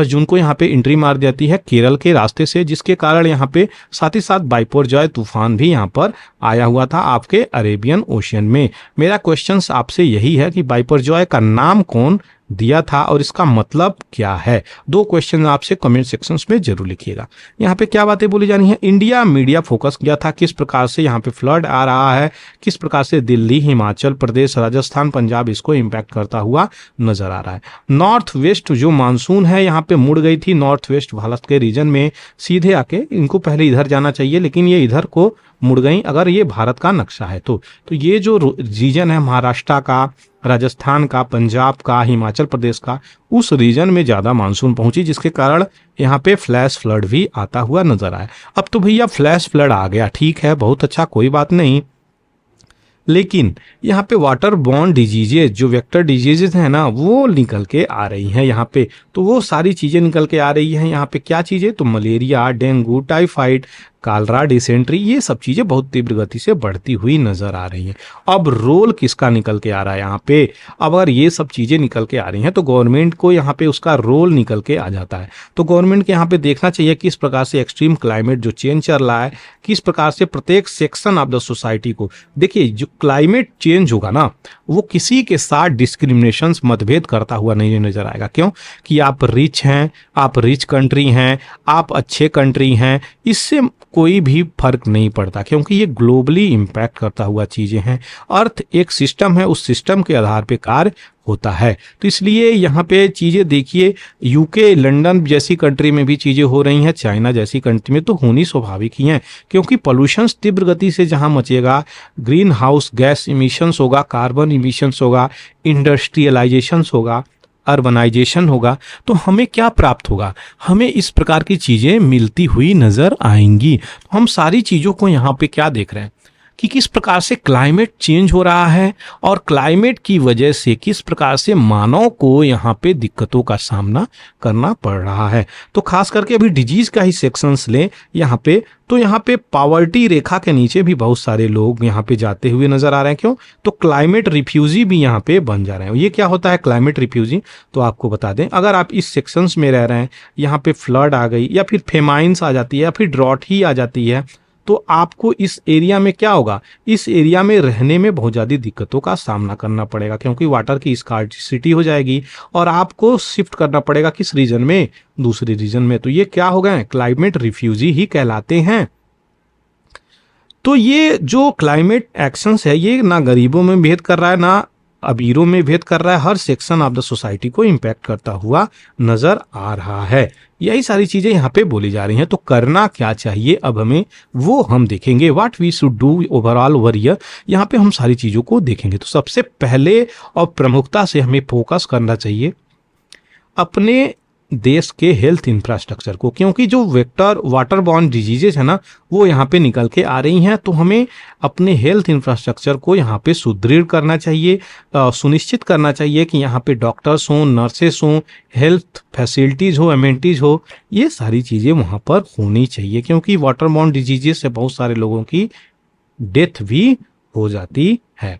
जून को यहाँ पे एंट्री मार जाती है केरल के रास्ते से, जिसके कारण यहाँ पे साथ ही साथ बाइपोरजॉय तूफान भी यहाँ पर आया हुआ था आपके अरेबियन ओशियन में। मेरा क्वेश्चन आपसे यही है कि बाइपोरजॉय का नाम कौन दिया था और इसका मतलब क्या है? 2 क्वेश्चन आपसे कमेंट सेक्शंस में जरूर लिखिएगा। यहाँ पे क्या बातें बोली जा रही हैं? इंडिया मीडिया फोकस किया था किस प्रकार से यहाँ पे फ्लड आ रहा है, किस प्रकार से दिल्ली, हिमाचल प्रदेश, राजस्थान, पंजाब इसको इम्पैक्ट करता हुआ नजर आ रहा है। नॉर्थ वेस्ट जो मानसून है यहाँ पे मुड़ गई थी, नॉर्थ वेस्ट भारत के रीजन में सीधे आके, इनको पहले इधर जाना चाहिए लेकिन ये इधर को मुड़ गई, अगर ये भारत का नक्शा है तो ये जो रीजन है महाराष्ट्र का, राजस्थान का, पंजाब का, हिमाचल प्रदेश का, उस रीजन में ज़्यादा मानसून पहुंची, जिसके कारण यहाँ पे फ्लैश फ्लड भी आता हुआ नजर आया। अब तो भैया फ्लैश फ्लड आ गया, ठीक है, बहुत अच्छा, कोई बात नहीं, लेकिन यहाँ पे वाटर बॉर्न डिजीजेज, जो वेक्टर डिजीजेज हैं ना, वो निकल के आ रही हैं यहाँ पे। तो वो सारी चीज़ें निकल के आ रही हैं यहाँ पे। क्या चीज़ें? तो malaria, dengue, typhoid, Kalra, dysentery, ये सब चीज़ें बहुत तीव्र गति से बढ़ती हुई नजर आ रही हैं। अब रोल किसका निकल के आ रहा है यहाँ पे? अब अगर ये सब चीज़ें निकल के आ रही हैं तो गवर्नमेंट को यहाँ पे उसका रोल निकल के आ जाता है। तो गवर्नमेंट के यहाँ पे देखना चाहिए किस प्रकार से एक्सट्रीम क्लाइमेट जो चेंज चल रहा है, किस प्रकार से प्रत्येक सेक्शन ऑफ द सोसाइटी को, देखिए जो क्लाइमेट चेंज होगा ना, वो किसी के साथ डिस्क्रिमिनेशन, मतभेद करता हुआ नहीं नजर आएगा। क्यों? कि आप रिच हैं, आप रिच कंट्री हैं, आप अच्छे कंट्री हैं, इससे कोई भी फर्क नहीं पड़ता, क्योंकि ये ग्लोबली इम्पैक्ट करता हुआ चीज़ें हैं। अर्थ एक सिस्टम है, उस सिस्टम के आधार पे कार्य होता है। तो इसलिए यहाँ पे चीज़ें देखिए, यूके, लंदन जैसी कंट्री में भी चीज़ें हो रही हैं, चाइना जैसी कंट्री में तो होनी स्वाभाविक ही हैं, क्योंकि पोल्यूशन तीव्र गति से जहाँ मचेगा, ग्रीन हाउस गैस इमिशंस होगा, कार्बन इमिशंस होगा, इंडस्ट्रियलाइजेशंस होगा, अर्बनाइजेशन होगा, तो हमें क्या प्राप्त होगा? हमें इस प्रकार की चीज़ें मिलती हुई नज़र आएंगी। हम सारी चीज़ों को यहाँ पे क्या देख रहे हैं? कि किस प्रकार से क्लाइमेट चेंज हो रहा है और क्लाइमेट की वजह से किस प्रकार से मानव को यहाँ पे दिक्कतों का सामना करना पड़ रहा है। तो खास करके अभी डिजीज का ही सेक्शंस लें यहाँ पे, तो यहाँ पे पावर्टी रेखा के नीचे भी बहुत सारे लोग यहाँ पे जाते हुए नजर आ रहे हैं। क्यों? तो क्लाइमेट रिफ्यूजी भी यहाँ पे बन जा रहे हैं। ये क्या होता है क्लाइमेट रिफ्यूजी? तो आपको बता दें, अगर आप इस सेक्शंस में रह रहे हैं, यहाँ पे फ्लड आ गई या फिर फेमाइंस आ जाती है या फिर ड्रॉट ही आ जाती है, तो आपको इस एरिया में क्या होगा, इस एरिया में रहने में बहुत ज़्यादा दिक्कतों का सामना करना पड़ेगा, क्योंकि वाटर की स्कार्सिटी हो जाएगी और आपको शिफ्ट करना पड़ेगा किस रीजन में, दूसरे रीजन में। तो ये क्या हो गए, क्लाइमेट रिफ्यूजी ही कहलाते हैं। तो ये जो क्लाइमेट एक्शंस है ये ना गरीबों में भेद कर रहा है ना अमीरों में भेद कर रहा है, हर सेक्शन ऑफ द सोसाइटी को इम्पैक्ट करता हुआ नजर आ रहा है। यही सारी चीजें यहाँ पे बोली जा रही हैं। तो करना क्या चाहिए अब हमें, वो हम देखेंगे। What we should do overall over year, यहाँ पे हम सारी चीजों को देखेंगे। तो सबसे पहले और प्रमुखता से हमें फोकस करना चाहिए अपने देश के हेल्थ इंफ्रास्ट्रक्चर को, क्योंकि जो वेक्टर वाटर बॉर्न डिजीजेज है ना वो यहाँ पे निकल के आ रही हैं। तो हमें अपने हेल्थ इंफ्रास्ट्रक्चर को यहाँ पे सुदृढ़ करना चाहिए, सुनिश्चित करना चाहिए कि यहाँ पे डॉक्टर्स हों, नर्सेस हों, हेल्थ फैसिलिटीज़ हो, एमेनिटीज़ हो, ये सारी चीज़ें वहाँ पर होनी चाहिए, क्योंकि वाटर बॉर्न डिजीजेज से बहुत सारे लोगों की डेथ भी हो जाती है।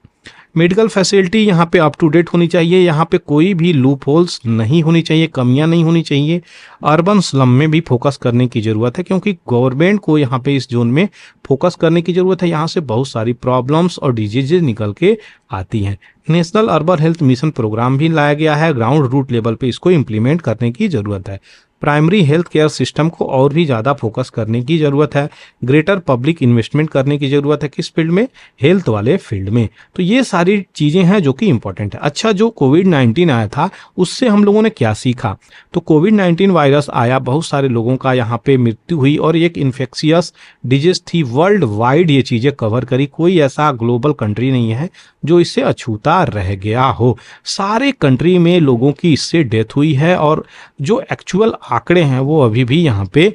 मेडिकल फैसिलिटी यहाँ पे अप टू डेट होनी चाहिए, यहाँ पे कोई भी लूप होल्स नहीं होनी चाहिए, कमियां नहीं होनी चाहिए। अर्बन स्लम में भी फोकस करने की ज़रूरत है, क्योंकि गवर्नमेंट को यहाँ पे इस जोन में फोकस करने की ज़रूरत है। यहाँ से बहुत सारी प्रॉब्लम्स और डिजीजेज निकल के आती हैं। National Urban Health Mission programme भी लाया गया है, ग्राउंड रूट लेवल पे इसको इम्प्लीमेंट करने की ज़रूरत है। प्राइमरी हेल्थ केयर सिस्टम को और भी ज़्यादा फोकस करने की ज़रूरत है। ग्रेटर पब्लिक इन्वेस्टमेंट करने की ज़रूरत है, किस फील्ड में, हेल्थ वाले फील्ड में। तो ये सारी चीज़ें हैं जो कि इंपॉर्टेंट है। अच्छा, जो कोविड-19 आया था उससे हम लोगों ने क्या सीखा? तो कोविड-19 वायरस आया, बहुत सारे लोगों का यहाँ पे मृत्यु हुई और एक इन्फेक्शियस डिजीज थी, वर्ल्ड वाइड ये चीज़ें कवर करी। कोई ऐसा ग्लोबल कंट्री नहीं है जो इससे अछूता रह गया हो। सारे कंट्री में लोगों की इससे डेथ हुई है और जो एक्चुअल आंकड़े हैं वो अभी भी यहाँ पे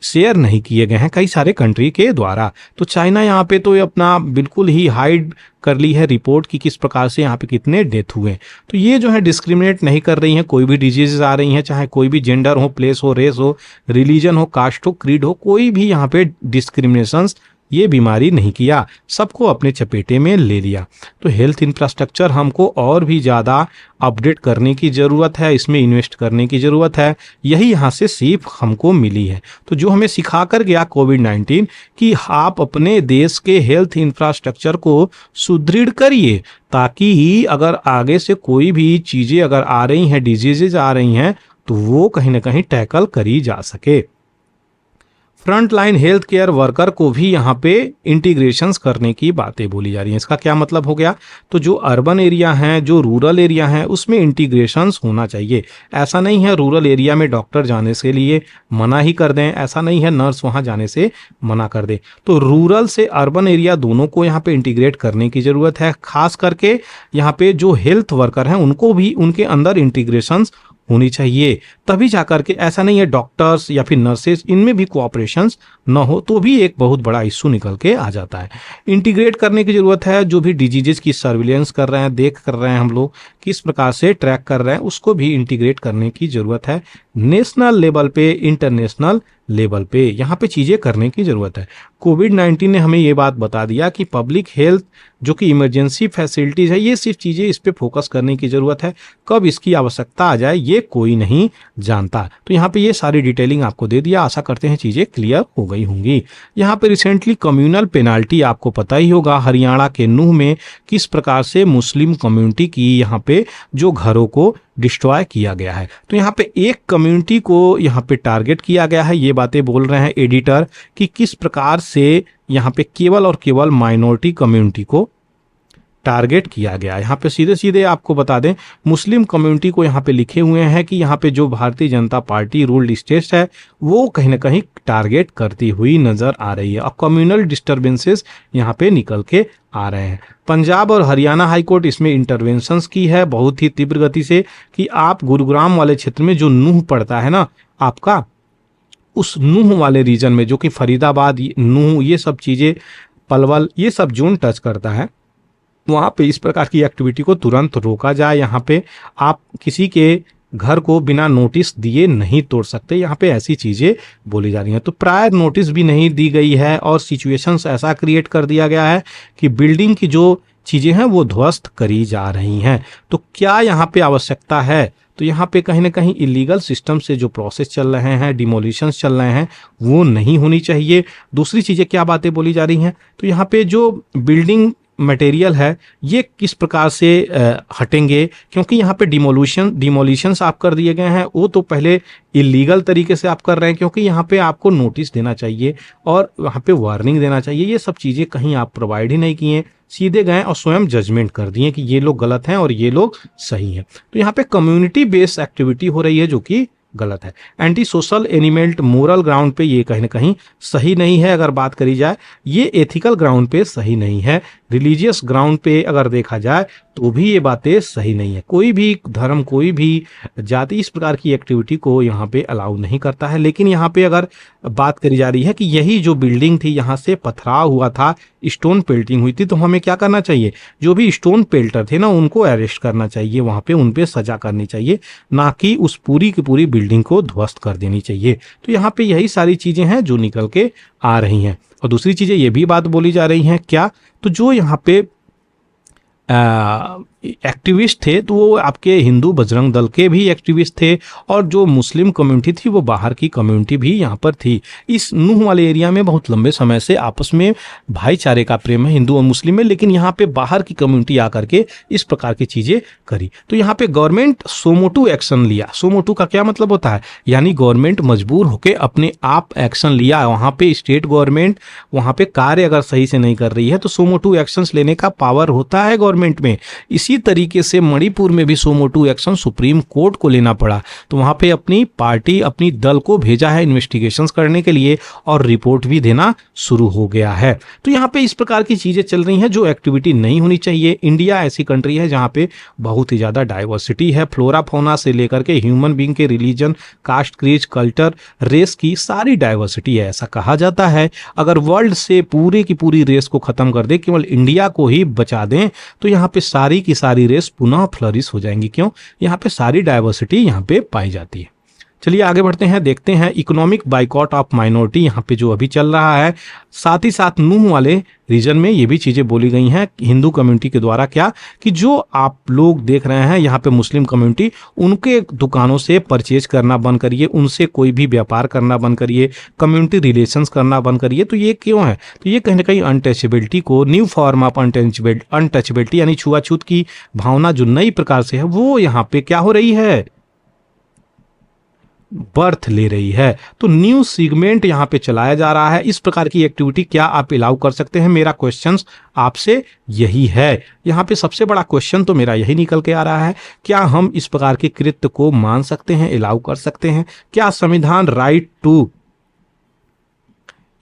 शेयर नहीं किए गए हैं कई सारे कंट्री के द्वारा। तो चाइना यहाँ पे तो अपना बिल्कुल ही हाइड कर ली है रिपोर्ट की किस प्रकार से यहाँ पे कितने डेथ हुए। तो ये जो है डिस्क्रिमिनेट नहीं कर रही हैं, कोई भी डिजीजेज आ रही हैं, चाहे कोई भी जेंडर हो, प्लेस हो, रेस हो, रिलीजन हो, कास्ट हो, क्रीड हो, कोई भी यहाँ पे डिस्क्रिमिनेशंस ये बीमारी नहीं किया, सबको अपने चपेटे में ले लिया। तो हेल्थ इंफ्रास्ट्रक्चर हमको और भी ज़्यादा अपडेट करने की ज़रूरत है, इसमें इन्वेस्ट करने की ज़रूरत है। यही यहाँ से सीख हमको मिली है। तो जो हमें सिखा कर गया कोविड-19 कि आप अपने देश के हेल्थ इंफ्रास्ट्रक्चर को सुदृढ़ करिए, ताकि अगर आगे से कोई भी चीज़ें अगर आ रही हैं, डिजीजेज आ रही हैं, तो वो कहीं ना कहीं टैकल करी जा सके। Front line health care worker को भी यहाँ पे इंटीग्रेशंस करने की बातें बोली जा रही हैं। इसका क्या मतलब हो गया? तो जो अर्बन एरिया हैं, जो रूरल एरिया हैं, उसमें इंटीग्रेशंस होना चाहिए। ऐसा नहीं है रूरल एरिया में डॉक्टर जाने से लिए मना ही कर दें, ऐसा नहीं है नर्स वहाँ जाने से मना कर दें। तो रूरल से अर्बन एरिया दोनों को यहाँ पे इंटीग्रेट करने की ज़रूरत है। खास करके यहाँ पे जो हेल्थ वर्कर हैं उनको भी उनके अंदर इंटीग्रेशंस होनी चाहिए, तभी जाकर के, ऐसा नहीं है डॉक्टर्स या फिर नर्सेज इनमें भी कोऑपरेशंस न हो तो भी एक बहुत बड़ा इशू निकल के आ जाता है। इंटीग्रेट करने की ज़रूरत है। जो भी डिजीजेज की सर्विलेंस कर रहे हैं, देख कर रहे हैं हम लोग किस प्रकार से ट्रैक कर रहे हैं, उसको भी इंटीग्रेट करने की ज़रूरत है। नेशनल लेवल पे, इंटरनेशनल लेवल पे यहाँ पे चीज़ें करने की ज़रूरत है। कोविड-19 ने हमें ये बात बता दिया कि पब्लिक हेल्थ जो कि इमरजेंसी फैसिलिटीज़ है, ये सिर्फ चीज़ें इस पे फोकस करने की ज़रूरत है। कब इसकी आवश्यकता आ जाए ये कोई नहीं जानता। तो यहाँ पे ये सारी डिटेलिंग आपको दे दिया। आशा करते हैं चीज़ें क्लियर हो गई होंगी। यहाँ पे रिसेंटली कम्युनल पेनाल्टी आपको पता ही होगा, हरियाणा के नूह में किस प्रकार से मुस्लिम कम्युनिटी की यहाँ पे जो घरों को डिस्ट्रॉय किया गया है। तो यहाँ पे एक कम्युनिटी को यहाँ पे टारगेट किया गया है। ये बातें बोल रहे हैं एडिटर कि किस प्रकार से यहाँ पे केवल और केवल माइनॉरिटी कम्युनिटी को टारगेट किया गया। यहाँ पे सीधे सीधे आपको बता दें, मुस्लिम कम्युनिटी को यहाँ पे लिखे हुए हैं कि यहाँ पे जो Bharatiya Janata party ruled states है वो कहीं ना कहीं टारगेट करती हुई नजर आ रही है और कम्युनल डिस्टर्बेंसेस यहाँ पे निकल के आ रहे हैं। पंजाब और हरियाणा हाईकोर्ट इसमें इंटरवेंशंस की है बहुत ही तीव्र गति से कि आप गुरुग्राम वाले क्षेत्र में जो नूह पड़ता है ना आपका, उस नूह वाले रीजन में जो कि फरीदाबाद, नूह, ये सब चीज़ें पलवल, ये सब जोन टच करता है, वहाँ पे इस प्रकार की एक्टिविटी को तुरंत रोका जाए। यहाँ पे आप किसी के घर को बिना नोटिस दिए नहीं तोड़ सकते, यहाँ पे ऐसी चीज़ें बोली जा रही हैं। तो प्रायर नोटिस भी नहीं दी गई है और सिचुएशंस ऐसा क्रिएट कर दिया गया है कि बिल्डिंग की जो चीज़ें हैं वो ध्वस्त करी जा रही हैं। तो क्या यहाँ पे आवश्यकता है? तो यहाँ पे कहीं ना कहीं इलीगल सिस्टम से जो प्रोसेस चल रहे हैं, डिमोलिशंस चल रहे हैं, वो नहीं होनी चाहिए। दूसरी चीज़ें क्या बातें बोली जा रही हैं, तो यहाँ पे जो बिल्डिंग मटेरियल है ये किस प्रकार से हटेंगे, क्योंकि यहाँ पे डिमोलिशंस आप कर दिए गए हैं, वो तो पहले इलीगल तरीके से आप कर रहे हैं, क्योंकि यहाँ पे आपको नोटिस देना चाहिए और वहाँ पे वार्निंग देना चाहिए। ये सब चीज़ें कहीं आप प्रोवाइड ही नहीं किए, सीधे गए और स्वयं जजमेंट कर दिए कि ये लोग गलत हैं और ये लोग सही हैं। तो यहाँ पे कम्युनिटी बेस्ड एक्टिविटी हो रही है जो कि गलत है। एंटी सोशल एनिमेंट मोरल ग्राउंड पे ये कहीं ना कहीं सही नहीं है। अगर बात करी जाए, ये एथिकल ग्राउंड पे सही नहीं है। रिलीजियस ग्राउंड पे अगर देखा जाए तो भी ये बातें सही नहीं है। कोई भी धर्म, कोई भी जाति इस प्रकार की एक्टिविटी को यहाँ पे अलाउ नहीं करता है। लेकिन यहाँ पे अगर बात करी जा रही है कि यही जो बिल्डिंग थी, यहाँ से पथराव हुआ था, स्टोन पेल्टिंग हुई थी, तो हमें क्या करना चाहिए? जो भी स्टोन पेल्टर थे ना, उनको अरेस्ट करना चाहिए, वहाँ पे उन पे सजा करनी चाहिए, ना कि उस पूरी की पूरी बिल्डिंग को ध्वस्त कर देनी चाहिए। तो यहाँ पे यही सारी चीज़ें हैं जो निकल के आ रही हैं। और दूसरी चीज़ें ये भी बात बोली जा रही हैं क्या, तो जो यहाँ पे एक्टिविस्ट थे तो वो आपके हिंदू बजरंग दल के भी एक्टिविस्ट थे, और जो मुस्लिम कम्युनिटी थी वो बाहर की कम्युनिटी भी यहाँ पर थी। इस नूह वाले एरिया में बहुत लंबे समय से आपस में भाईचारे का प्रेम है हिंदू और मुस्लिम में, लेकिन यहाँ पे बाहर की कम्युनिटी आकर के इस प्रकार की चीज़ें करी। तो यहाँ पे गवर्नमेंट सोमोटू एक्शन लिया। सोमोटू का क्या मतलब होता है? यानी गवर्नमेंट मजबूर होकर अपने आप एक्शन लिया। वहाँ पे स्टेट गवर्नमेंट वहाँ पे कार्य अगर सही से नहीं कर रही है तो सोमोटू एक्शंस लेने का पावर होता है गवर्नमेंट में। इसी तरीके से मणिपुर में भी सोमोटू एक्शन सुप्रीम कोर्ट को लेना पड़ा, तो वहां पे अपनी पार्टी, अपनी दल को भेजा है इन्वेस्टिगेशंस करने के लिए, और रिपोर्ट भी देना शुरू हो गया है। तो यहाँ पे इस प्रकार की चीजें चल रही हैं जो एक्टिविटी नहीं होनी चाहिए। इंडिया ऐसी कंट्री है जहाँ पे बहुत ही ज्यादा डाइवर्सिटी है, फ्लोरा फौना से लेकर के ह्यूमन बींग के religion, caste, creed, culture, race की सारी डाइवर्सिटी है। ऐसा कहा जाता है अगर वर्ल्ड से पूरे की पूरी रेस को खत्म कर दे, केवल इंडिया को ही बचा दें, तो यहाँ पे सारी की सारी रेस पुनः फ्लरिश हो जाएंगी। क्यों? यहाँ पे सारी डाइवर्सिटी यहाँ पे पाई जाती है। चलिए आगे बढ़ते हैं, देखते हैं इकोनॉमिक बाइकॉट ऑफ माइनॉरिटी यहाँ पे जो अभी चल रहा है। साथ ही साथ नूह वाले रीजन में ये भी चीज़ें बोली गई हैं हिंदू कम्युनिटी के द्वारा, क्या कि जो आप लोग देख रहे हैं यहाँ पे मुस्लिम कम्युनिटी, उनके दुकानों से परचेज करना बंद करिए, उनसे कोई भी व्यापार करना बंद करिए, कम्युनिटी रिलेशंस करना बंद करिए। तो ये क्यों है? तो ये कहीं ना कहीं अनटचेबिलिटी को, न्यू फॉर्म ऑफ अनटचेबिलिटी यानी छुआछूत की भावना जो नई प्रकार से है वो यहाँ पे क्या हो रही है? बर्थ ले रही है। तो न्यू सीगमेंट यहां पे चलाया जा रहा है। इस प्रकार की एक्टिविटी क्या आप अलाउ कर सकते हैं? मेरा क्वेश्चन आपसे यही है। यहां पे सबसे बड़ा क्वेश्चन तो मेरा यही निकल के आ रहा है, क्या हम इस प्रकार के कृत्य को मान सकते हैं, अलाउ कर सकते हैं? क्या संविधान राइट टू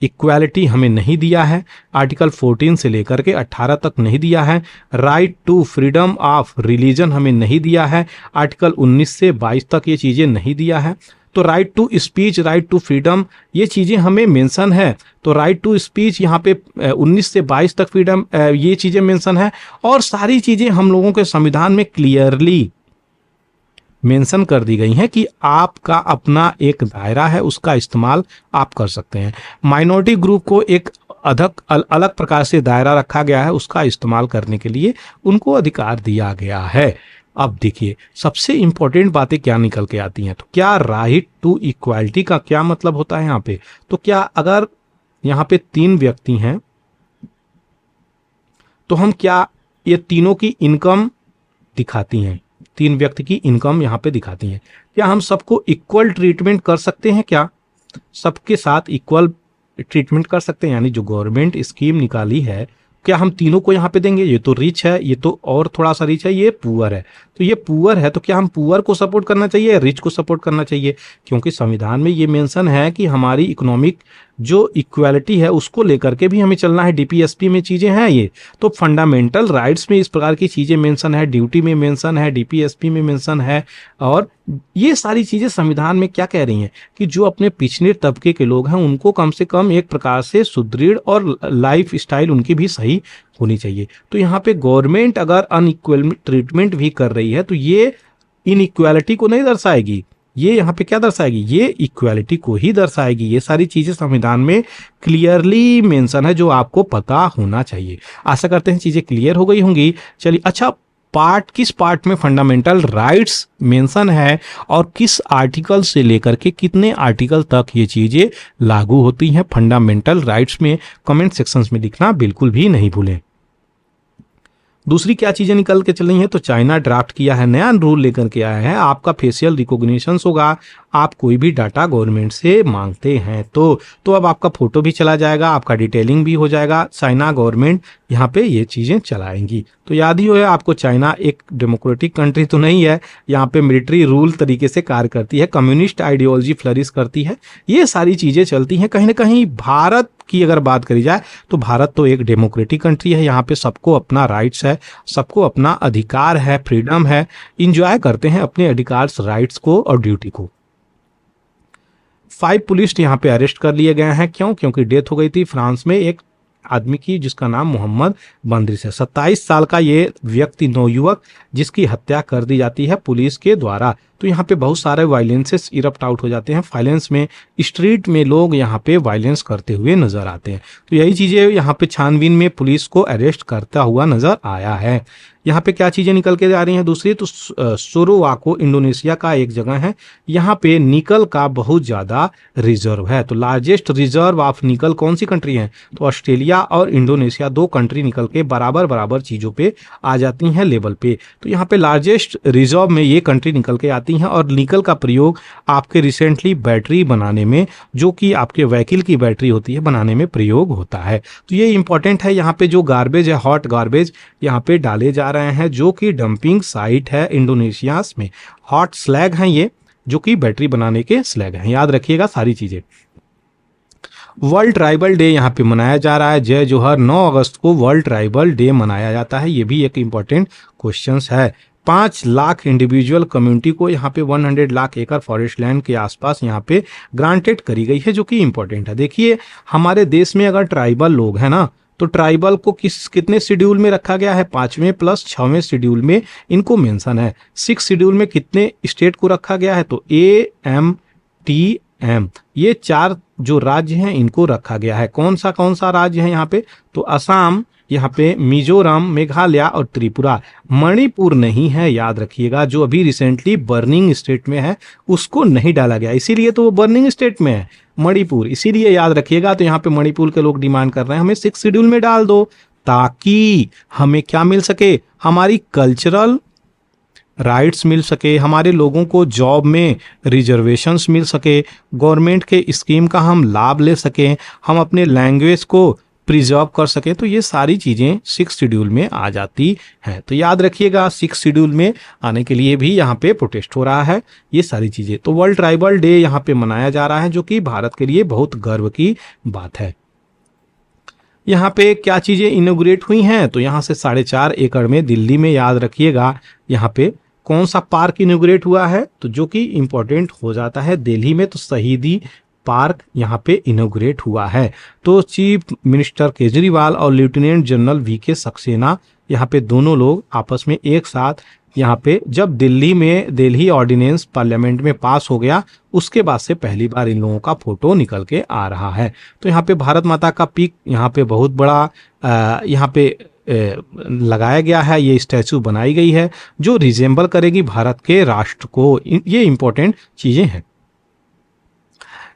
इक्वालिटी हमें नहीं दिया है? आर्टिकल 14 से लेकर के 18 तक नहीं दिया है। Right to freedom of religion हमें नहीं दिया है। आर्टिकल 19 से 22 तक ये चीज़ें नहीं दिया है। तो right to speech, right to freedom, ये चीज़ें हमें मेंशन है। तो राइट टू स्पीच यहाँ पे 19 से 22 तक फ्रीडम, ये चीज़ें मेंशन है, और सारी चीज़ें हम लोगों के संविधान में क्लियरली मेंशन कर दी गई हैं कि आपका अपना एक दायरा है, उसका इस्तेमाल आप कर सकते हैं। माइनॉरिटी ग्रुप को एक अलग प्रकार से दायरा रखा गया है, उसका इस्तेमाल करने के लिए उनको अधिकार दिया गया है। अब देखिए सबसे इंपॉर्टेंट बातें क्या निकल के आती हैं। तो क्या राइट टू इक्वालिटी का क्या मतलब होता है यहाँ पे? तो क्या अगर यहाँ पे 3 व्यक्ति हैं तो हम क्या ये तीनों की इनकम दिखाती हैं, 3 व्यक्ति की इनकम यहाँ पे दिखाती हैं, क्या हम सबको इक्वल ट्रीटमेंट कर सकते हैं? क्या सबके साथ इक्वल ट्रीटमेंट कर सकते हैं? यानी जो गवर्नमेंट स्कीम निकाली है, क्या हम तीनों को यहाँ पे देंगे? ये तो रिच है, ये तो और थोड़ा सा रिच है, ये पुअर है। तो ये पुअर है तो क्या हम पुअर को सपोर्ट करना चाहिए या रिच को सपोर्ट करना चाहिए? क्योंकि संविधान में ये मेंशन है कि हमारी इकोनॉमिक जो इक्वालिटी है उसको लेकर के भी हमें चलना है। डीपीएसपी में चीज़ें हैं ये, तो फंडामेंटल राइट्स में इस प्रकार की चीज़ें मेंशन है, ड्यूटी में मेंशन है, डीपीएसपी में मेंशन है। और ये सारी चीज़ें संविधान में क्या कह रही हैं कि जो अपने पिछड़े तबके के लोग हैं उनको कम से कम एक प्रकार से सुदृढ़ और लाइफ स्टाइल उनकी भी सही होनी चाहिए। तो यहाँ पे गवर्नमेंट अगर अनइक्वल ट्रीटमेंट भी कर रही है तो ये इनइक्वालिटी को नहीं दर्शाएगी, ये यहाँ पे क्या दर्शाएगी, ये इक्वालिटी को ही दर्शाएगी। ये सारी चीजें संविधान में क्लियरली मेंशन है जो आपको पता होना चाहिए। आशा करते हैं चीजें क्लियर हो गई होंगी। चलिए, अच्छा किस पार्ट में फंडामेंटल राइट्स मेंशन है और किस आर्टिकल से लेकर के कितने आर्टिकल तक ये चीजें लागू होती हैं फंडामेंटल राइट्स में, कमेंट सेक्शंस में लिखना बिल्कुल भी नहीं भूलें। दूसरी क्या चीजें निकल के चल रही हैं, तो चाइना ड्राफ्ट किया है, नया रूल लेकर के आया है, आपका फेशियल रिकॉग्निशन होगा। आप कोई भी डाटा गवर्नमेंट से मांगते हैं तो अब आपका फोटो भी चला जाएगा, आपका डिटेलिंग भी हो जाएगा। चाइना गवर्नमेंट यहाँ पे ये चीजें चलाएंगी। तो याद ही हो आपको, चाइना एक डेमोक्रेटिक कंट्री तो नहीं है, यहाँ पे मिलिट्री रूल तरीके से कार्य करती है, कम्युनिस्ट आइडियोलॉजी फ्लरिश करती है, ये सारी चीजें चलती हैं। कहीं ना कहीं भारत की अगर बात करी जाए तो भारत तो एक डेमोक्रेटिक कंट्री है, यहाँ पे सबको अपना राइट्स है, सबको अपना अधिकार है, फ्रीडम है, इंजॉय करते हैं अपने अधिकार राइट्स को और ड्यूटी को। 5 पुलिस यहाँ पे अरेस्ट कर लिए गए हैं। क्यों? क्योंकि डेथ हो गई थी फ्रांस में एक आदमी की जिसका नाम मोहम्मद बंद्रिस है। 27 साल का ये व्यक्ति, नौयुवक, जिसकी हत्या कर दी जाती है पुलिस के द्वारा। तो यहाँ पे बहुत सारे वायलेंसेस इरप्ट आउट हो जाते हैं, वायलेंस में स्ट्रीट में लोग यहाँ पे वायलेंस करते हुए नजर आते हैं। तो यही चीजें यहाँ पे छानबीन में पुलिस को अरेस्ट करता हुआ नजर आया है। यहाँ पे क्या चीजें निकल के जा रही हैं दूसरी, तो सोरोवाको इंडोनेशिया का एक जगह है, यहाँ पे निकल का बहुत ज्यादा रिजर्व है। तो लार्जेस्ट रिजर्व ऑफ निकल कौन सी कंट्री है, तो ऑस्ट्रेलिया और इंडोनेशिया, 2 कंट्री निकल के बराबर बराबर चीजों पे आ जाती हैं लेवल पे। तो यहाँ पे लार्जेस्ट रिजर्व में ये कंट्री निकल के आती हैं और निकल का प्रयोग आपके रिसेंटली बैटरी बनाने में, जो कि आपके व्हीकल की बैटरी होती है, बनाने में प्रयोग होता है। तो ये इंपॉर्टेंट है। यहाँ पे जो गार्बेज है, हॉट गार्बेज यहाँ पे डाले जा रहे हैं, जो कि डंपिंग साइट है इंडोनेशिया में। हॉट स्लैग हैं ये, जो कि बैटरी बनाने के स्लैग हैं, याद रखिएगा सारी चीजें। वर्ल्ड ट्राइबल डे यहाँ पे मनाया जा रहा है, जय जोहर। 9 अगस्त को वर्ल्ड ट्राइबल डे मनाया जाता है, ये भी एक इंपॉर्टेंट क्वेश्चन है। 5 लाख इंडिविजुअल कम्युनिटी को यहाँ पे 100 लाख एकड़ फॉरेस्ट लैंड के आसपास यहाँ पे ग्रांटेड करी गई है, जो कि इंपॉर्टेंट है। देखिए, हमारे देश में अगर ट्राइबल लोग हैं ना, तो ट्राइबल को कितने शेड्यूल में रखा गया है, 5वें प्लस 6वें शेड्यूल में इनको मेंशन है। 6 शेड्यूल में कितने स्टेट को रखा गया है, तो AMTM, ये 4 जो राज्य हैं इनको रखा गया है। कौन सा राज्य है यहाँ पे, तो असम, यहाँ पे मिजोरम, मेघालय और त्रिपुरा। मणिपुर नहीं है, याद रखिएगा, जो अभी रिसेंटली बर्निंग स्टेट में है उसको नहीं डाला गया, इसीलिए तो वो बर्निंग स्टेट में है मणिपुर, इसीलिए याद रखिएगा। तो यहाँ पे मणिपुर के लोग डिमांड कर रहे हैं हमें 6 शेड्यूल में डाल दो, ताकि हमें क्या मिल सके, हमारी कल्चरल राइट्स मिल सके, हमारे लोगों को जॉब में रिजर्वेशंस मिल सके, गवर्नमेंट के स्कीम का हम लाभ ले सकें, हम अपने लैंग्वेज को प्रिजर्व कर सके। तो ये सारी चीज़ें 6 शेड्यूल में आ जाती हैं। तो याद रखिएगा 6 शेड्यूल में आने के लिए भी यहाँ पे प्रोटेस्ट हो रहा है, ये सारी चीज़ें। तो वर्ल्ड ट्राइबल डे यहाँ पे मनाया जा रहा है, जो कि भारत के लिए बहुत गर्व की बात है। यहाँ पे क्या चीज़ें इनोग्रेट हुई हैं, तो यहाँ से 4.5 एकड़ में दिल्ली में, याद रखिएगा, यहाँ पे कौन सा पार्क इनोग्रेट हुआ है, तो जो कि इंपॉर्टेंट हो जाता है दिल्ली में, तो शहीदी पार्क यहाँ पे इनोग्रेट हुआ है। तो चीफ मिनिस्टर केजरीवाल और लेफ्टिनेंट जनरल VK सक्सेना यहाँ पे दोनों लोग आपस में एक साथ, यहाँ पे जब दिल्ली में दिल्ली ऑर्डिनेंस पार्लियामेंट में पास हो गया, उसके बाद से पहली बार इन लोगों का फोटो निकल के आ रहा है। तो यहाँ पे भारत माता का पिक यहाँ पे बहुत बड़ा यहाँ पे लगाया गया है, ये स्टैचू बनाई गई है जो रिजेंबल करेगी भारत के राष्ट्र को। ये इंपॉर्टेंट चीजें हैं।